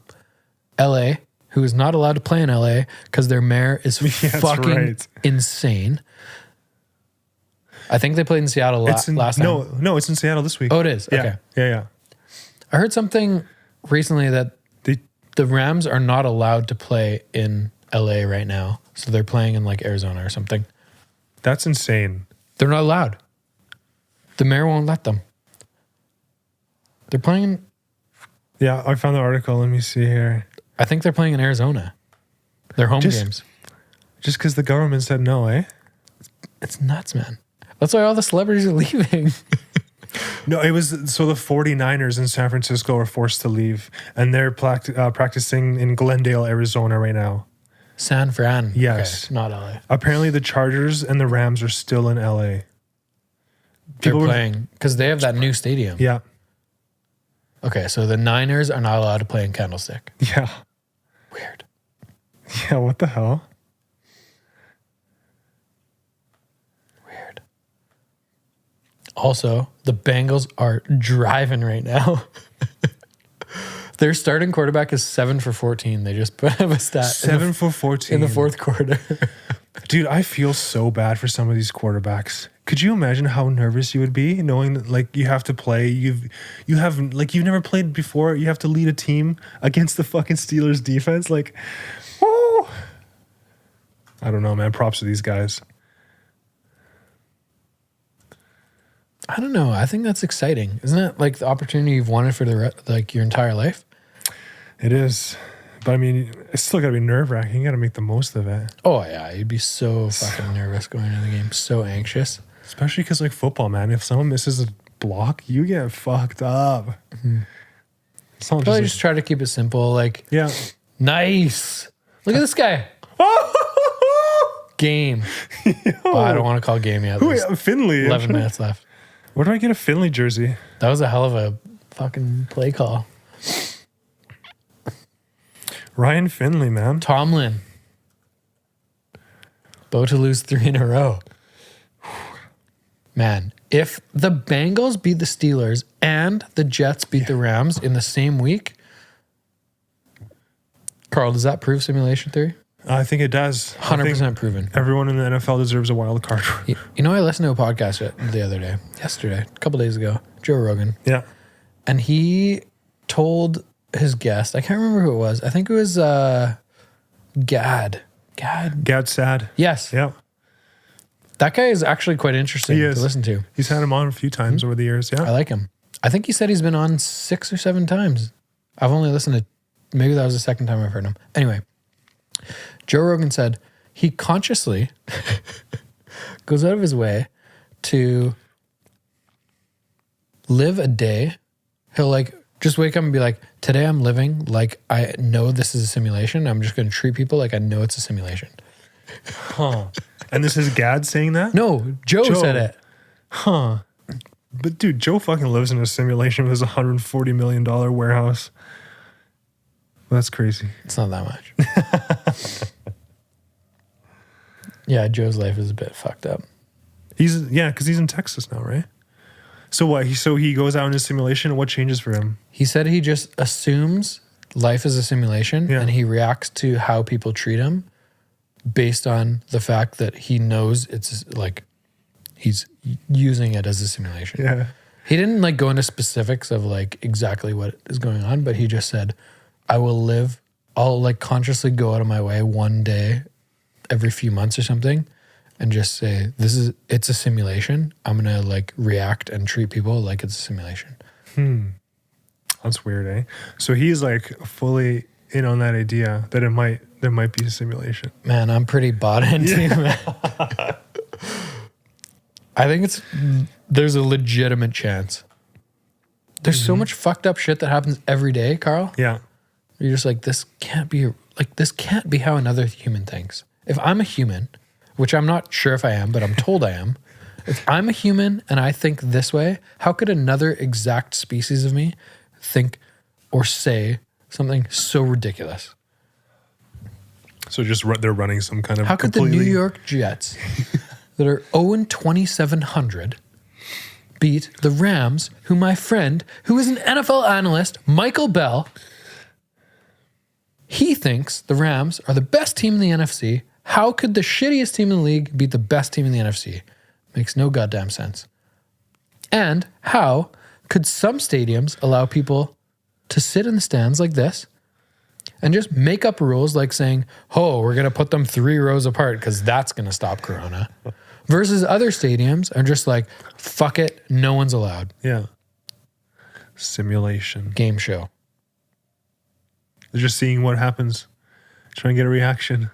LA, who is not allowed to play in LA because their mayor is fucking insane. I think they played in Seattle last time. No, it's in Seattle this week. Oh, it is? Yeah. Okay. Yeah. I heard something recently that the Rams are not allowed to play in LA right now. So they're playing in like Arizona or something. That's insane. They're not allowed. The mayor won't let them. They're playing... Yeah, I found the article. Let me see here. I think they're playing in Arizona. They're home games. Just because the government said no, eh? It's nuts, man. That's why all the celebrities are leaving. No, it was so the 49ers in San Francisco are forced to leave, and they're practicing in Glendale, Arizona right now. San Fran. Yes. Okay, not LA. Apparently the Chargers and the Rams are still in LA. They're playing because they have that new stadium. Yeah. Okay, so the Niners are not allowed to play in Candlestick. Yeah. Weird. Yeah, what the hell? Weird. Also, the Bengals are driving right now. Their starting quarterback is 7 for 14. They just put up a stat. 7 for 14. In the fourth quarter. Dude, I feel so bad for some of these quarterbacks. Could you imagine how nervous you would be knowing that like you have to play, you've never played before, you have to lead a team against the fucking Steelers defense? Like, oh, I don't know, man. Props to these guys. I don't know. I think that's exciting. Isn't it like the opportunity you've wanted for your entire life? It is. But I mean, it's still got to be nerve-wracking. You got to make the most of it. Oh, yeah. You'd be so fucking nervous going into the game. So anxious. Especially because, like, football, man. If someone misses a block, you get fucked up. Mm-hmm. It's not Probably just try to keep it simple. Like, yeah. Nice. Look at this guy. Game. Oh, I don't want to call game yet. Finley. 11 minutes left. Where do I get a Finley jersey? That was a hell of a fucking play call. Ryan Finley, man. Tomlin. About to lose 3 in a row. Man, if the Bengals beat the Steelers and the Jets beat the Rams in the same week, Carl, does that prove simulation theory? I think it does. 100% proven. Everyone in the NFL deserves a wild card. You know, I listened to a podcast yesterday, a couple days ago, Joe Rogan. Yeah. And he told his guest, I can't remember who it was. I think it was Gad. Gad Sad. Yes. Yeah. That guy is actually quite interesting He to is. listen to. He's had him on a few times over the years. I Yeah. like him. I think he said he's been on 6 or 7 times. I've only listened to, maybe that was the second time I've heard him. Anyway, Joe Rogan said he consciously goes out of his way to live a day. He'll like just wake up and be like, today I'm living like I know this is a simulation. I'm just going to treat people like I know it's a simulation. Huh. And this is Gad saying that? No, Joe said it. Huh. But dude, Joe fucking lives in a simulation with his $140 million warehouse. That's crazy. It's not that much. Yeah, Joe's life is a bit fucked up. Because he's in Texas now, right? So what? He goes out in a simulation, and what changes for him? He said he just assumes life is a simulation and he reacts to how people treat him based on the fact that he knows it's like he's using it as a simulation. Yeah. He didn't like go into specifics of like exactly what is going on, but he just said, I'll like consciously go out of my way one day every few months or something and just say, it's a simulation. I'm going to like react and treat people like it's a simulation. That's weird, eh? So he's like fully in on that idea that there might be a simulation. Man, I'm pretty bought into man. I think there's a legitimate chance. There's so much fucked up shit that happens every day, Carl. Yeah. You're just like, this can't be how another human thinks. If I'm a human, which I'm not sure if I am, but I'm told I am. If I'm a human and I think this way, how could another exact species of me think or say something so ridiculous? So they're running some kind of How could the New York Jets that are 0-2700 beat the Rams, who my friend, who is an NFL analyst, Michael Bell, he thinks the Rams are the best team in the NFC. How could the shittiest team in the league beat the best team in the NFC? Makes no goddamn sense. And how could some stadiums allow people to sit in the stands like this and just make up rules like saying, oh, we're going to put them 3 rows apart because that's going to stop Corona, versus other stadiums are just like, fuck it, no one's allowed. Yeah. Simulation. Game show. They're just seeing what happens. Trying to get a reaction.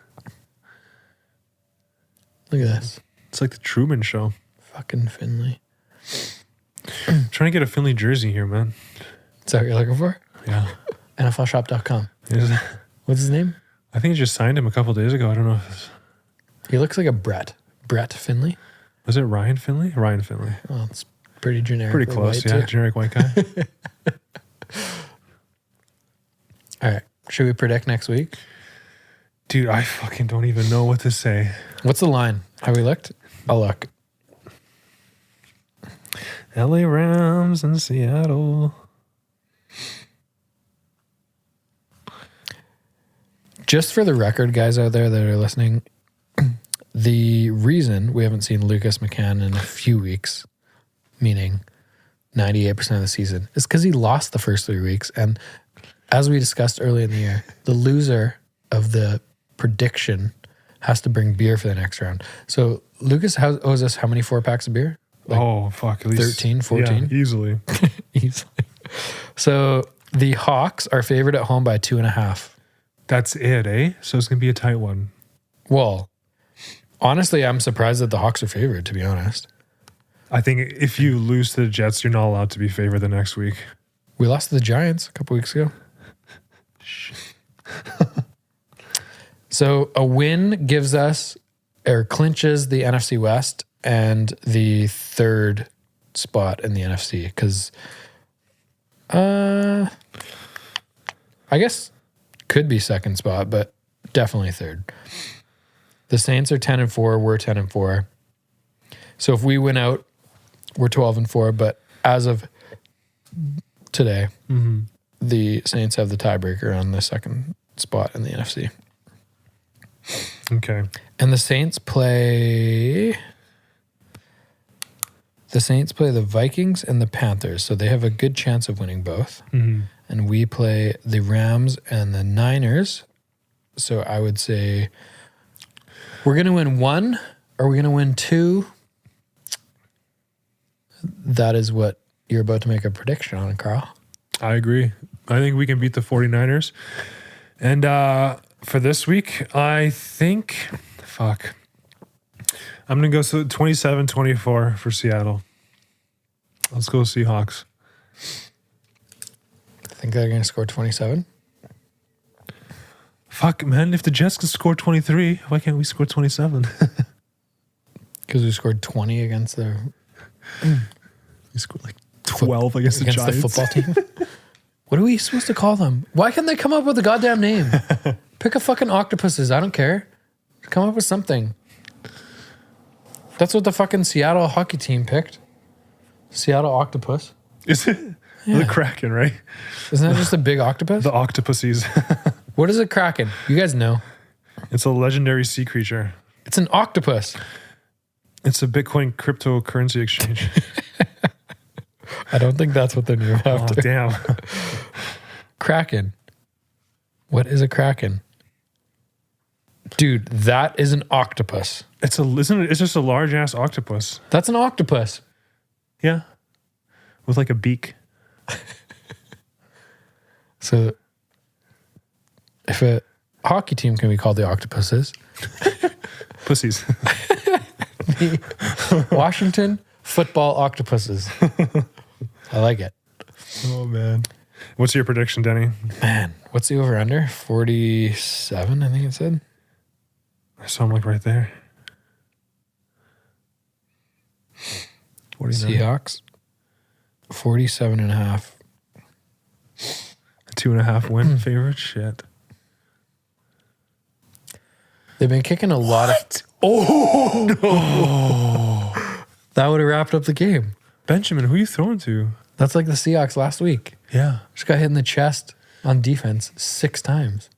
Look at this. It's like the Truman Show. Fucking Finley. Trying to get a Finley jersey here, man. Is that what you're looking for? Yeah. NFLshop.com. What's his name? I think he just signed him a couple days ago. I don't know if it's... He looks like a Brett. Brett Finley? Was it Ryan Finley? Ryan Finley. Well, it's pretty generic. Pretty close, yeah. Too. Generic white guy. All right. Should we predict next week? Dude, I fucking don't even know what to say. What's the line? Have we looked? I'll look. LA Rams in Seattle. Just for the record, guys out there that are listening, the reason we haven't seen Lucas McCann in a few weeks, meaning 98% of the season, is because he lost the first 3 weeks. And as we discussed early in the year, the loser of the prediction has to bring beer for the next round. So Lucas owes us how many 4-packs of beer? Like fuck. At least 13, 14? Yeah, easily. Easily. So the Hawks are favored at home by 2.5. That's it, eh? So it's going to be a tight one. Well, honestly, I'm surprised that the Hawks are favored, to be honest. I think if you lose to the Jets, you're not allowed to be favored the next week. We lost to the Giants a couple weeks ago. So a win gives us, or clinches the NFC West and the 3rd spot in the NFC. Because, I guess could be 2nd spot, but definitely 3rd. The Saints are 10-4. We're 10-4. So if we win out, we're 12-4. But as of today, the Saints have the tiebreaker on the 2nd spot in the NFC. Okay. And the Saints play the Vikings and the Panthers, so they have a good chance of winning both. And we play the Rams and the Niners. So I would say we're going to win 1, Are we going to win 2? That is what you're about to make a prediction on, Carl. I agree. I think we can beat the 49ers. And for this week, I think, I'm going to go 27-24 for Seattle. Let's go Seahawks. I think they're going to score 27. Fuck, man. If the Jets can score 23, why can't we score 27? Because we scored 20 against the... We scored like 12 against the Giants. The football team. What are we supposed to call them? Why can't they come up with a goddamn name? Pick a fucking octopuses. I don't care. Come up with something. That's what the fucking Seattle hockey team picked. Seattle Octopus. Is it? Yeah. The Kraken, right? Isn't that just a big octopus? The octopuses. What is a Kraken? You guys know. It's a legendary sea creature. It's an octopus. It's a Bitcoin cryptocurrency exchange. I don't think that's what they're named after. Oh, damn. Kraken. What is a Kraken? Dude, that is an octopus. Isn't it? It's just a large ass octopus. That's an octopus. Yeah. With like a beak. So if a hockey team can be called the Octopuses. Pussies. The Washington Football Octopuses. I like it. Oh, man. What's your prediction, Denny? Man, what's the over-under? 47, I think it said. So I'm like right there. 49. Seahawks. 47.5. 2.5 win favorite? Shit. They've been kicking a lot of... Oh, no. That would have wrapped up the game. Benjamin, who are you throwing to? That's like the Seahawks last week. Yeah. Just got hit in the chest on defense 6 times.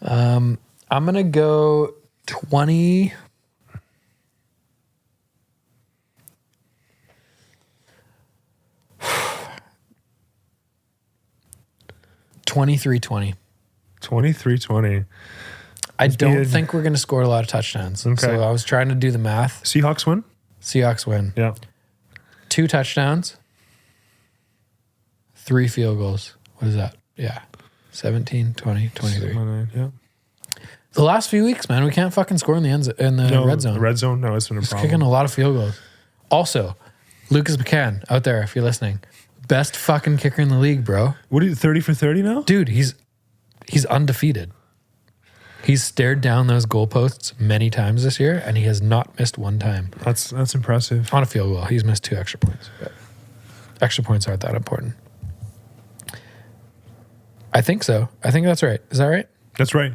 I'm going to go 20... 23-20. 23-20. I don't think we're going to score a lot of touchdowns. Okay. So I was trying to do the math. Seahawks win? Seahawks win. Yeah. 2 touchdowns. 3 field goals. What is that? Yeah. 17, 20, 23. Yeah. The last few weeks, man, we can't fucking score in the red zone. The red zone? No, it's been a problem. Kicking a lot of field goals. Also, Lucas McCann out there, if you're listening, best fucking kicker in the league, bro. What are you, 30 for 30 now? Dude, he's undefeated. He's stared down those goalposts many times this year, and he has not missed one time. That's impressive. On a field goal. He's missed 2 extra points. But extra points aren't that important. I think so. I think that's right. Is that right? That's right.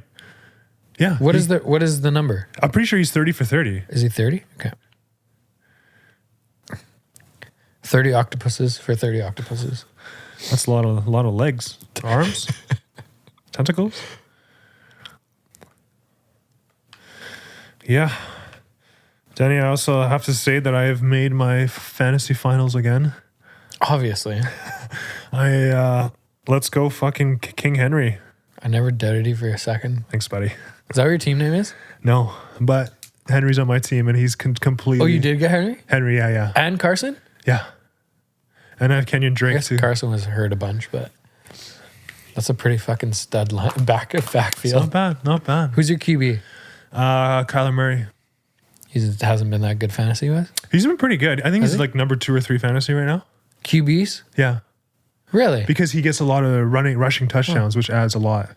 Yeah. What is the number? I'm pretty sure he's 30 for 30. Is he 30? Okay. 30 octopuses for 30 octopuses. That's a lot of legs, arms, tentacles. Yeah. Denny, I also have to say that I have made my fantasy finals again. Obviously. Let's go fucking King Henry. I never doubted you for a second. Thanks, buddy. Is that what your team name is? No, but Henry's on my team and he's completely... Oh, you did get Henry? Henry, yeah. And Carson? Yeah. And I have Kenyon Drake, I guess too. Carson was hurt a bunch, but that's a pretty fucking stud line, backfield. It's not bad. Who's your QB? Kyler Murray. He hasn't been that good fantasy-wise? He's been pretty good. I think he's like number 2 or 3 fantasy right now. QBs? Yeah. Really? Because he gets a lot of rushing touchdowns, which adds a lot.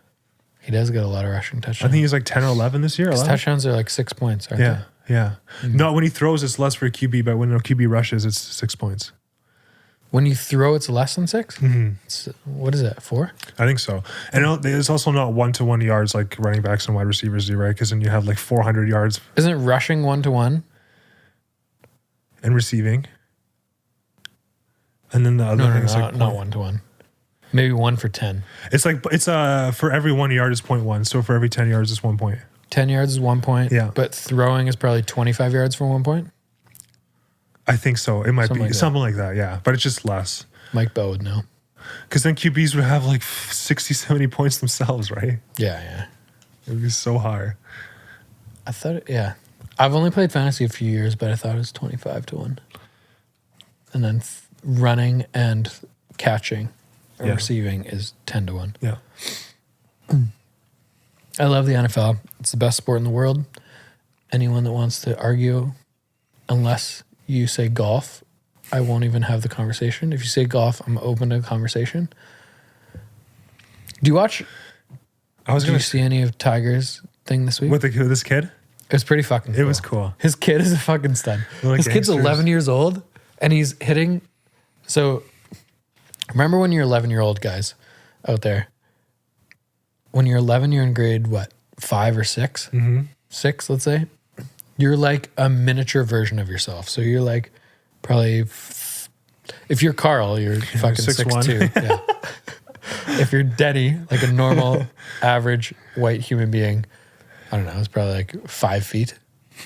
He does get a lot of rushing touchdowns. I think he's like 10 or 11 this year. His touchdowns are like 6 points, aren't they? Yeah. No, when he throws, it's less for a QB, but when a QB rushes, it's 6 points. When you throw, it's less than 6? Mm-hmm. What is it, 4? I think so. And it's also not 1-to-1 yards like running backs and wide receivers do, right? Because then you have like 400 yards. Isn't it rushing 1-to-1? And receiving. And then the other thing is like... not 1-to-1. Maybe 1 for 10. It's like, for every 1 yard is 0.1. So for every 10 yards, it's 1 point. 10 yards is 1 point. Yeah. But throwing is probably 25 yards for 1 point? I think so. It might be something like like that, yeah. But it's just less. Mike Bell would know. Because then QBs would have like 60, 70 points themselves, right? Yeah. It would be so high. I thought, yeah. I've only played fantasy a few years, but I thought it was 25-1. And then running and catching or receiving is 10-1. Yeah. I love the NFL. It's the best sport in the world. Anyone that wants to argue, unless you say golf, I won't even have the conversation. If you say golf, I'm open to the conversation. Do you watch? Did you see any of Tiger's thing this week? With this kid? It was pretty fucking cool. It was cool. His kid is a fucking stud. Like His kid's gangsters. 11 years old and he's hitting. So remember when you're 11-year-old guys out there, when you're 11, you're in grade, what, 5 or 6? Mm-hmm. 6, let's say. You're like a miniature version of yourself. So you're like probably, if you're Carl, you're fucking 6'2". Yeah. If you're Denny, like a normal, average white human being, I don't know, it's probably like 5 feet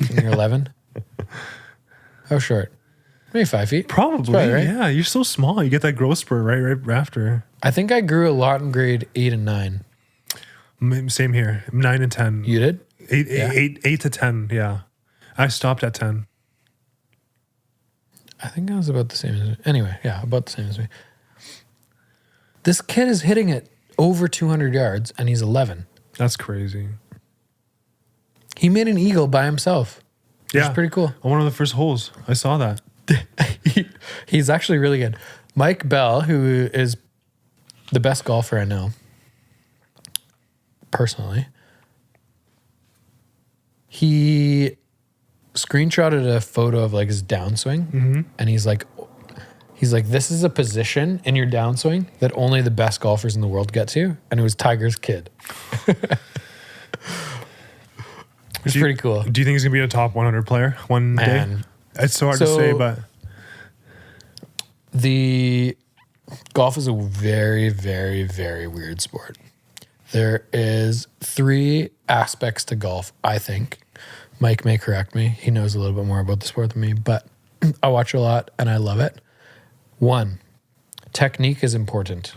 when you're 11. How short? Maybe 5 feet. Probably, right? Yeah. You're so small. You get that growth spurt right after. I think I grew a lot in grade 8 and 9. Same here. 9 and 10. You did? 8 to 10, yeah. I stopped at 10. I think I was about the same as me. Anyway, yeah, about the same as me. This kid is hitting it over 200 yards and he's 11. That's crazy. He made an eagle by himself. Yeah. It's pretty cool. On one of the first holes. I saw that. He's actually really good. Mike Bell, who is the best golfer I know, personally, he screenshotted a photo of like his downswing, and he's like, this is a position in your downswing that only the best golfers in the world get to, and it was Tiger's kid. It's pretty cool. Do you think he's gonna be a top 100 player one day? It's so hard to say, but the golf is a very, very, very weird sport. There is 3 aspects to golf, I think. Mike may correct me. He knows a little bit more about the sport than me, but I watch a lot and I love it. 1, technique is important.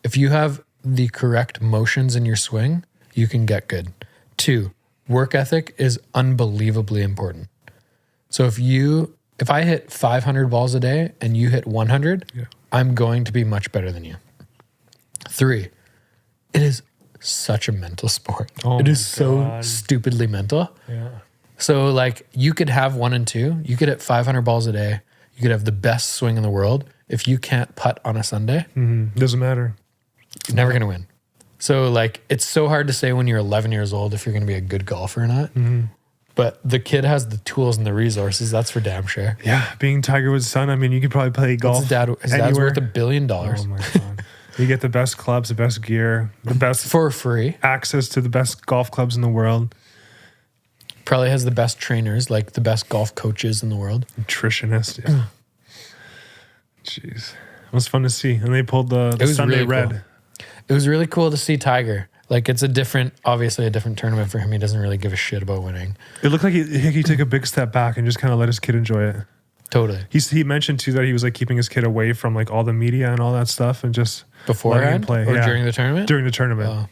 If you have the correct motions in your swing, you can get good. 2, work ethic is unbelievably important. So if I hit 500 balls a day and you hit 100, I'm going to be much better than you. 3, it is such a mental sport. It is so stupidly mental. yeah. So like you could have 1 and 2, you could hit 500 balls a day, you could have the best swing in the world. If you can't putt on a Sunday, Doesn't matter. you're never going to win. So like it's so hard to say when you're 11 years old if you're going to be a good golfer or not. But the kid has the tools and the resources. That's for damn sure. Yeah, being Tiger Woods' son, I mean, you could probably play golf. His dad's anywhere. worth $1 billion Oh my god! You get the best clubs, the best gear, the best for free. access to the best golf clubs in the world. Probably has the best trainers, like the best golf coaches in the world. Nutritionist. Yeah. Jeez, it was fun to see, and they pulled the Sunday really red. Cool. It was really cool to see Tiger. Like it's obviously a different tournament for him. He doesn't really give a shit about winning. It looked like he took a big step back and just kind of let his kid enjoy it. Totally. He mentioned too that he was like keeping his kid away from like all the media and all that stuff and just letting him Beforehand play. or during the tournament? During the tournament. Oh.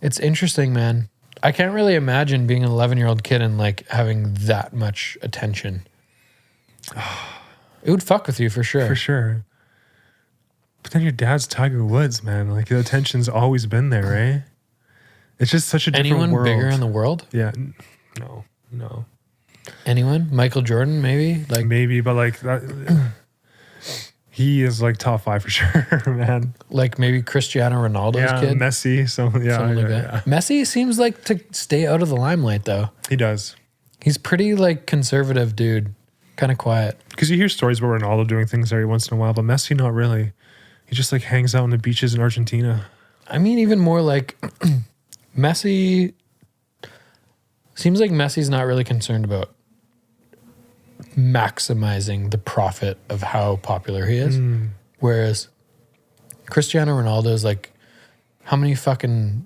It's interesting, man. I can't really imagine being an 11-year-old kid and like having that much attention. It would fuck with you for sure. For sure. But then your dad's Tiger Woods, man. Like the attention's always been there, right? It's just such a different Anyone world. bigger in the world? Yeah. No. Anyone? Michael Jordan, maybe? Like Maybe, but like that, he is like top 5 for sure, man. like maybe Cristiano Ronaldo's kid? Messi. Something like that. Messi seems like to stay out of the limelight though. He does. He's pretty like conservative dude. Kind of quiet. Because you hear stories about Ronaldo doing things every once in a while, but Messi not really. He just like hangs out on the beaches in Argentina. I mean, even more like Messi. Seems like Messi's not really concerned about maximizing the profit of how popular he is. Whereas Cristiano Ronaldo is like, how many fucking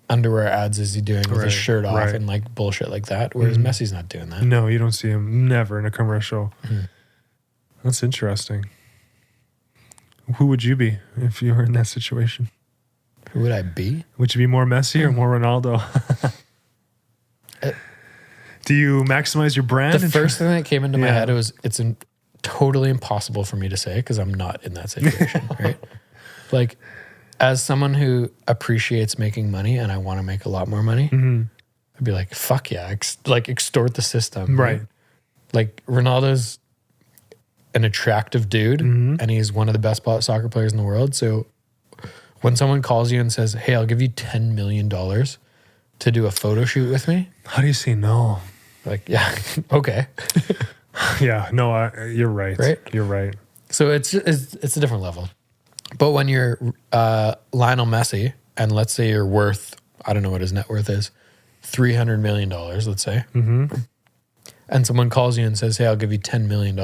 underwear ads is he doing with his shirt off and like bullshit like that? Whereas Messi's not doing that. No, you don't see him never in a commercial. That's interesting. Who would you be if you were in that situation? Who would I be? Would you be more Messi or more Ronaldo? Do you maximize your brand? The first thing that came into my head was totally impossible for me to say because I'm not in that situation, right? Like, as someone who appreciates making money and I want to make a lot more money, I'd be like, fuck yeah, extort the system. Right. Like, Ronaldo's an attractive dude and he's one of the best soccer players in the world. So when someone calls you and says, hey, I'll give you $10 million to do a photo shoot with me. How do you say no? Like, yeah, okay. Yeah, no, you're right. Right? You're right. So it's a different level. But when you're Lionel Messi, and let's say you're worth, I don't know what his net worth is, $300 million, let's say, and someone calls you and says, hey, I'll give you $10 million.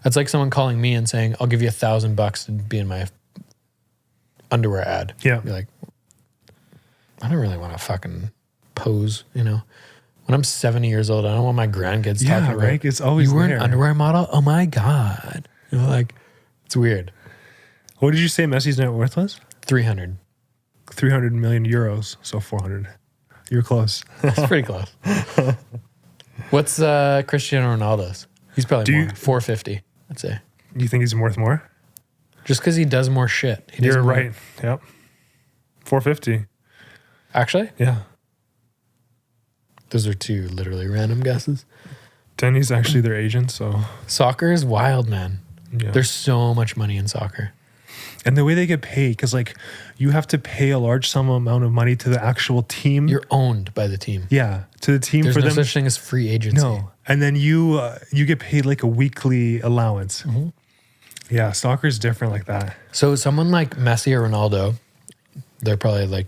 That's like someone calling me and saying, I'll give you $1,000 to be in my underwear ad. Yeah. You're like, I don't really want to fucking pose, you know? When I'm 70 years old, I don't want my grandkids talking about, right? It's always you were there. an underwear model? Oh my God. You know, like, it's weird. What did you say Messi's net worth was? 300. 300 million euros. So 400. You're close. It's pretty close. What's Cristiano Ronaldo's? He's probably more. 450, I'd say. You think he's worth more? Just because he does more shit. He does You're more. right. Yep. 450. Actually? Yeah. Those are two literally random guesses. Denny's actually their agent, so. Soccer is wild, man. Yeah. There's so much money in soccer. And the way they get paid, because like you have to pay a large amount of money to the actual team. You're owned by the team. Yeah, to the team. There's for no them. such thing as free agency. No, and then you get paid like a weekly allowance. Yeah, soccer is different like that. So someone like Messi or Ronaldo, they're probably like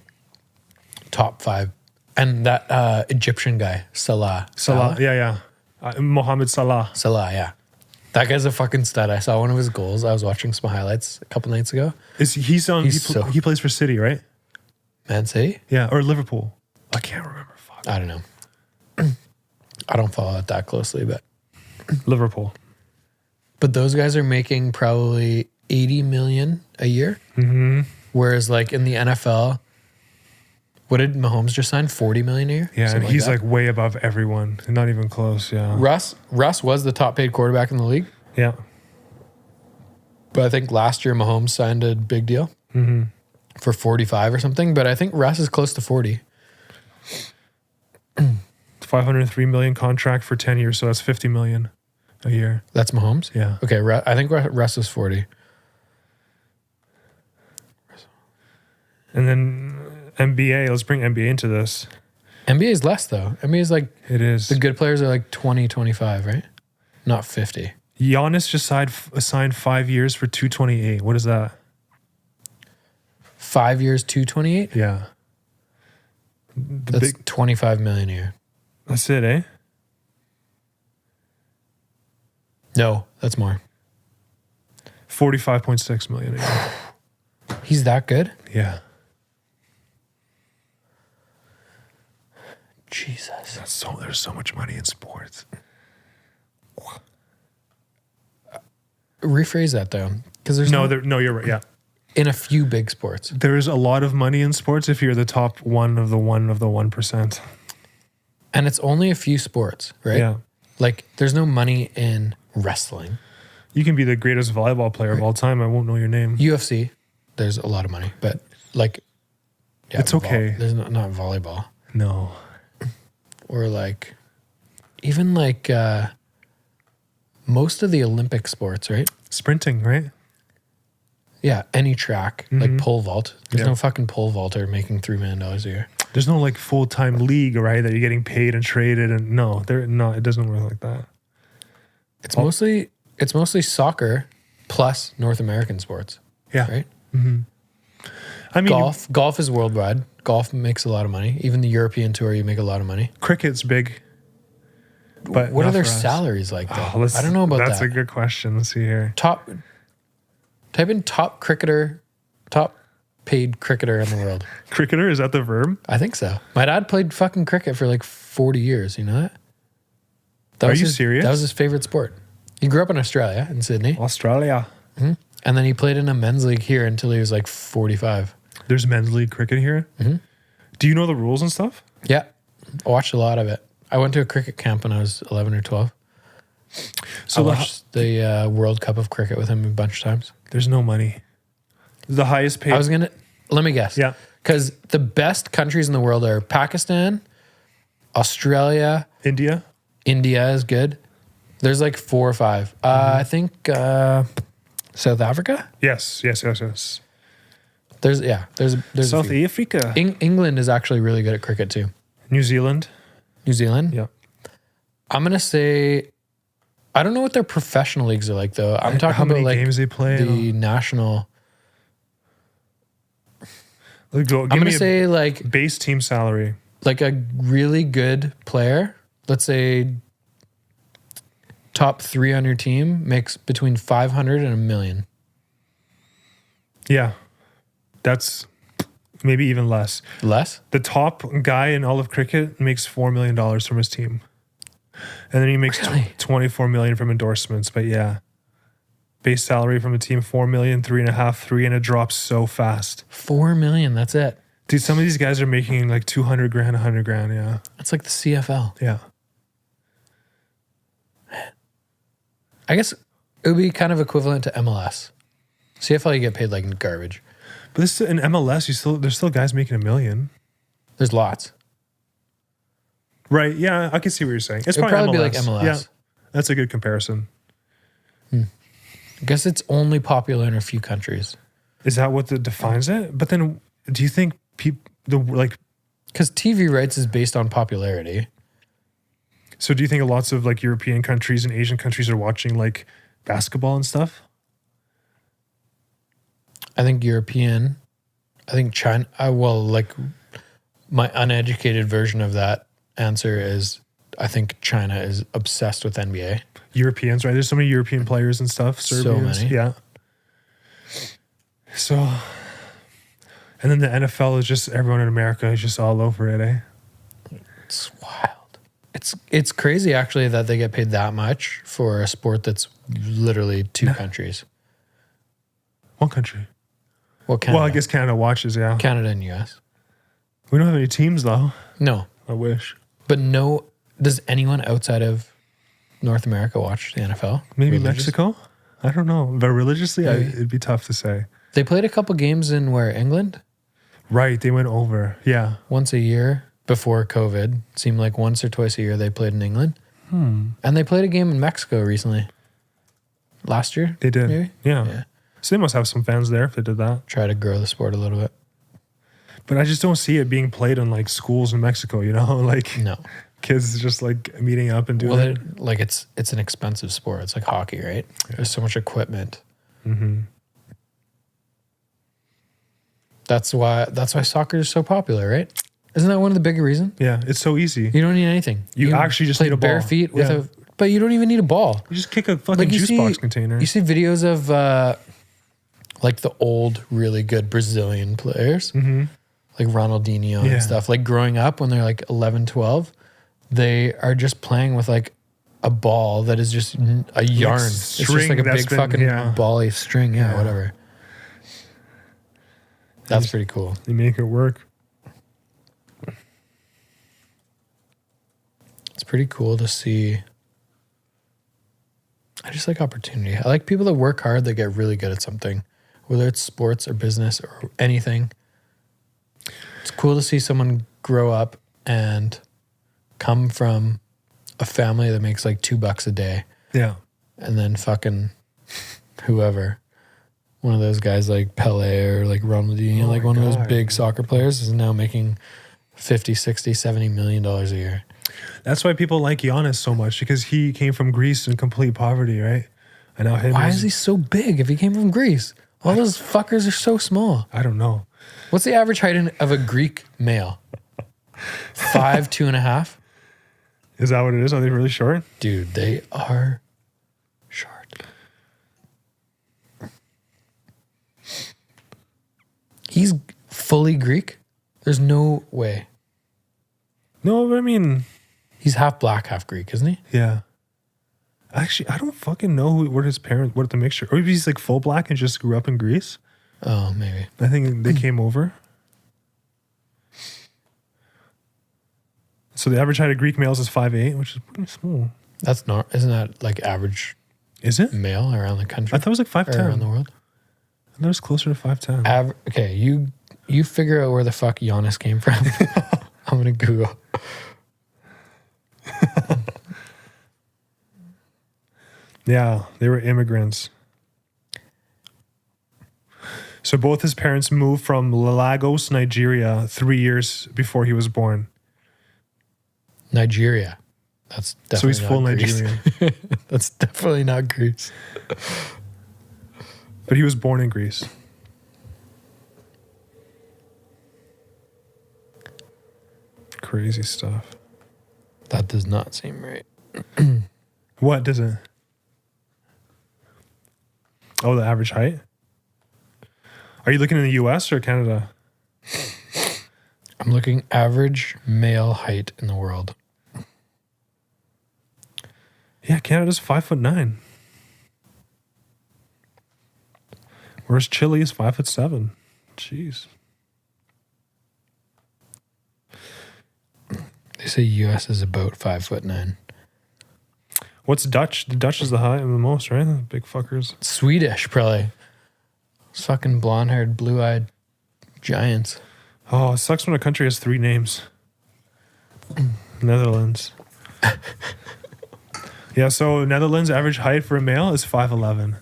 top 5. And that Egyptian guy, Salah. Yeah. Mohamed Salah. Salah, yeah. That guy's a fucking stud. I saw one of his goals. I was watching some highlights a couple nights ago. He plays for City, right? Man City? Yeah, or Liverpool. I can't remember. Fuck. I don't know. I don't follow it that closely, but Liverpool. But those guys are making probably 80 million a year. Whereas like in the NFL, what did Mahomes just sign? 40 million a year? Yeah, Something and he's like like way above everyone. Not even close, yeah. Russ was the top paid quarterback in the league. Yeah. But I think last year Mahomes signed a big deal for 45 or something. But I think Russ is close to 40. $503 million contract for 10 years, so that's 50 million a year. That's Mahomes? Yeah. Okay, I think Russ is 40. And then NBA, let's bring NBA into this. NBA is less though. NBA is like, It is. the good players are like 20, 25, right? Not 50. Giannis just signed 5 years for 228. What is that? 5 years, 228? Yeah. That's 25 million a year. That's it, eh? No, that's more. 45.6 million a year. He's that good? Yeah. Jesus. There's so much money in sports. Rephrase that though, because there's No, you're right. Yeah. in a few big sports. There's a lot of money in sports if you're the top one of the 1%. And it's only a few sports, right? Yeah. Like there's no money in wrestling. You can be the greatest volleyball player of all time. I won't know your name. UFC, there's a lot of money, but like, yeah, It's okay. There's not volleyball. No. Or like, even like most of the Olympic sports, right? Sprinting, right? Yeah, any track, like pole vault. There's Yeah. no fucking pole vaulter making $3 million a year. There's no like full-time league, right? That you're getting paid and traded, and no, it doesn't work like that. It's mostly soccer plus North American sports. Yeah. Right? I mean, Golf is worldwide. Golf makes a lot of money. Even the European tour, you make a lot of money. cricket's big. But What are not their for us. salaries like though? Oh, I don't know about That's that. a good question. Let's see here. Type in top paid cricketer in the world. Cricketer, is that the verb? I think so. My dad played fucking cricket for like 40 years. You know that? Are you serious? That was his favorite sport. He grew up in Australia, in Sydney. Australia. And then he played in a men's league here until he was like 45. There's men's league cricket here. Do you know the rules and stuff? Yeah. I watched a lot of it. I went to a cricket camp when I was 11 or 12. So I watched the World Cup of cricket with him a bunch of times. there's no money. The highest paid. Let me guess. Yeah. Because the best countries in the world are Pakistan, Australia, India. India is good. There's like 4 or 5. I think South Africa. Yes. There's South a few. Africa. England is actually really good at cricket too. New Zealand. New Zealand. Yeah. I'm gonna say, I don't know what their professional leagues are like though. I'm talking how many about like games they play. the national. I'm gonna say like base team salary. like a really good player. Let's say top 3 on your team makes between 500 and $1 million. Yeah. That's maybe even less. Less? The top guy in all of cricket makes $4 million from his team. And then he makes Really? $24 million from endorsements. But yeah. Base salary from a team, 4 million, 3.5, 3, and it drops so fast. 4 million. That's it. Dude, some of these guys are making like 200 grand, 100 grand. Yeah. That's like the CFL. Yeah. I guess it would be kind of equivalent to MLS. CFL, you get paid like garbage. But this in MLS, there's still guys making $1 million. There's lots. Right. Yeah. I can see what you're saying. It's It would probably MLS. be like MLS. Yeah. That's a good comparison. I guess it's only popular in a few countries. Is that what defines it? But then do you think Because TV rights is based on popularity. so do you think lots of like European countries and Asian countries are watching like basketball and stuff? I think European. I think China. Like my uneducated version of that answer is I think China is obsessed with NBA. Europeans, right? There's so many European players and stuff. Serbians. So many. Yeah. So, and then the NFL is just everyone in America is just all over it, eh? It's wild. It's crazy actually that they get paid that much for a sport that's literally 2 countries. One country. Well, Canada. Well, I guess Canada watches, yeah. Canada and US. We don't have any teams though. No, I wish. but no. Does anyone outside of North America watch the NFL? Maybe Religious? Mexico? I don't know. But religiously, Maybe. it'd be tough to say. They played a couple games in England? Right. They went over. Yeah. Once a year before COVID. Seemed like once or twice a year they played in England. And they played a game in Mexico recently. Last year? They did. Maybe? Yeah. So they must have some fans there if they did that. Try to grow the sport a little bit. But I just don't see it being played in like schools in Mexico, you know? Like No. kids just like meeting up and doing Well, it. it's an expensive sport. It's like hockey, right? Yeah. There's so much equipment. Mm-hmm. That's why soccer is so popular, right? Isn't that one of the bigger reasons? Yeah. It's so easy. You don't need anything. You actually just play need a bare ball. feet with Yeah. but you don't even need a ball. You just kick a fucking Like, you juice see- box container. You see videos of like the old, really good Brazilian players, like Ronaldinho Yeah. and stuff. Like growing up when they're like 11, 12, they are just playing with like a ball that is just a yarn. It's just string like a that's big been- fucking yeah. bally string. Yeah, Yeah. whatever. That's pretty cool. They make it work. It's pretty cool to see. I just like opportunity. I like people that work hard that get really good at something, whether it's sports or business or anything. It's cool to see someone grow up and come from a family that makes like $2 a day Yeah. and then fucking whoever, one of those guys like Pele or like Ronaldinho, like one of those God. big soccer players is now making 50, 60, 70 million dollars a year. That's why people like Giannis so much, because he came from Greece in complete poverty, right? And now him Why is he so big if he came from Greece? All those fuckers are so small. I don't know. What's the average height of a Greek male? 5', 2.5"? Is that what it is? Are they really short? Dude, they are short. He's fully Greek? There's no way. No, but I mean, He's half black, half Greek, isn't he? yeah. Actually, I don't fucking know what his parents, what the mixture, or maybe he's like full black and just grew up in Greece. Oh, maybe. I think they came over. So the average height of Greek males is 5'8", which is pretty small. That's not. Isn't that like average Is it? male around the country? I thought it was like Or 5'10". around the world. I thought it was closer to 5'10". Okay, you figure out where the fuck Giannis came from. I'm gonna Google. Yeah, they were immigrants. So both his parents moved from Lagos, Nigeria, 3 years before he was born. Nigeria. That's definitely So he's not full Greece. Nigerian. That's definitely not Greece. But he was born in Greece. Crazy stuff. That does not seem right. What does it? Oh, the average height? Are you looking in the US or Canada? I'm looking average male height in the world. Yeah, Canada's 5'9". Whereas Chile is 5'7". Jeez. They say US is about 5'9". What's Dutch? The Dutch is the high and the most, right? The big fuckers. Swedish, probably. Those fucking blonde-haired, blue-eyed giants. Oh, it sucks when a country has 3 names. Netherlands. Yeah, so Netherlands average height for a male is 5'11".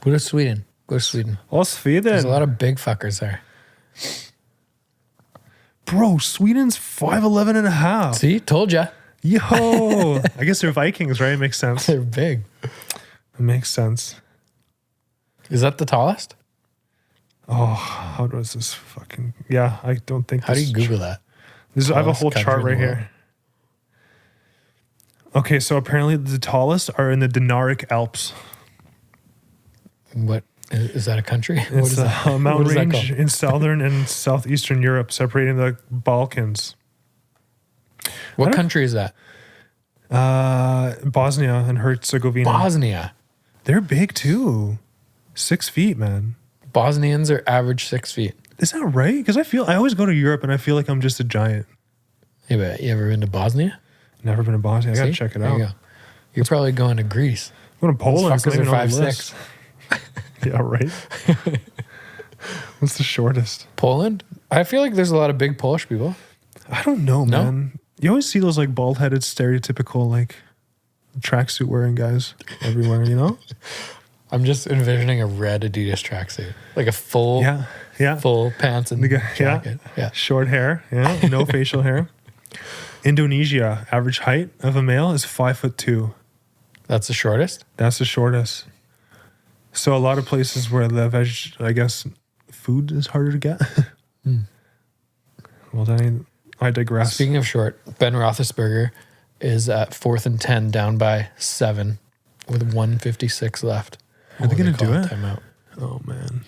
Go to Sweden. Go to Sweden. Oh, Sweden. There's a lot of big fuckers there. Bro, Sweden's 5'11 and a half. See? Told ya. Yo. I guess they're Vikings, right? It makes sense. They're big. It makes sense. Is that the tallest? Oh, how does this fucking... Yeah, I don't think How do this you is Google true. that? This is, I have a Tallest whole country chart in the right world. here. Okay, so apparently the tallest are in the Dinaric Alps. What? Is that a country? What It's is a that? mountain What is that range called? in southern and southeastern Europe, separating the Balkans. What country is that? Bosnia and Herzegovina. Bosnia. They're big too. 6 feet, man. Bosnians are average 6 feet. Is that right? Because I always go to Europe and I feel like I'm just a giant. Yeah, but you ever been to Bosnia? Never been to Bosnia. I gotta See? check it There out. you go. You're probably going to Greece. I'm going to Those Poland. It's not fuckers even are on the 5'6". list. Yeah, right. What's the shortest? Poland? I feel like there's a lot of big Polish people. I don't know, No? man. You always see those like bald-headed, stereotypical like tracksuit wearing guys everywhere. You know? I'm just envisioning a red Adidas tracksuit, like a full, Yeah. full pants and The guy- jacket. Yeah. Short hair. Yeah. No facial hair. Indonesia, average height of a male is 5'2". That's the shortest. That's the shortest. So a lot of places where I guess food is harder to get. Well, then I digress. Speaking of short, Ben Roethlisberger is at 4th and 10, down by 7, with 1:56 left. Are they Will going to call do a it? Timeout. Oh man,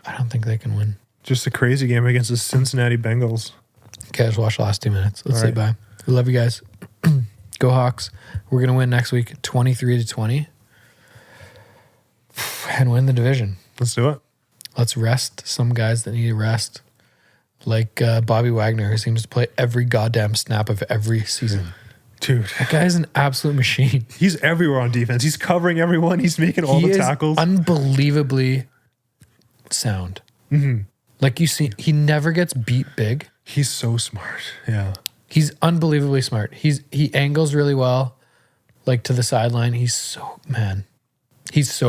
I don't think they can win. just a crazy game against the Cincinnati Bengals. Okay, let's watch the last 2 minutes. Let's All say right. bye. We love you guys. Go Hawks. We're going to win next week 23-20 and win the division. Let's do it. Let's rest some guys that need a rest. Like Bobby Wagner, who seems to play every goddamn snap of every season. Dude, That guy is an absolute machine. he's everywhere on defense. He's covering everyone. He's making all He the is tackles. unbelievably sound. Like you see, he never gets beat big. He's so smart. Yeah. He's unbelievably smart. He angles really well, like to the sideline. He's so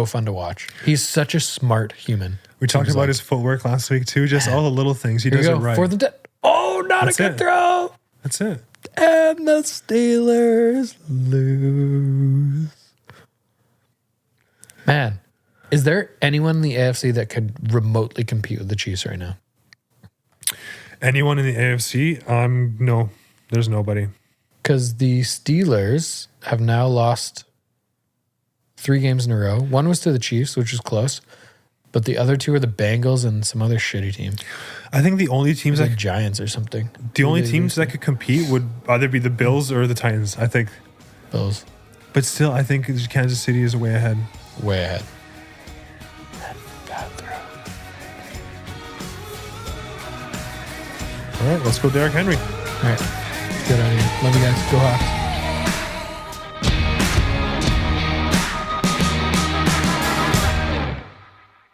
fun to watch. He's such a smart human. We talked Seems about like. his footwork last week too. Just all the little things. He Here does you it go. right. For the not That's a good it. throw. That's it. And the Steelers lose. Man, is there anyone in the AFC that could remotely compete with the Chiefs right now? Anyone in the AFC? No, there's nobody. Because the Steelers have now lost 3 games in a row. One was to the Chiefs, which was close. But the other 2 are the Bengals and some other shitty team. I think the only teams Like that Giants or something. the only teams that could compete would either be the Bills or the Titans. I think, Bills. but still, I think Kansas City is way ahead. Way ahead. Bad throw. All right, let's go Derrick Henry. All right. Good on you. Love you guys. Go Hawks.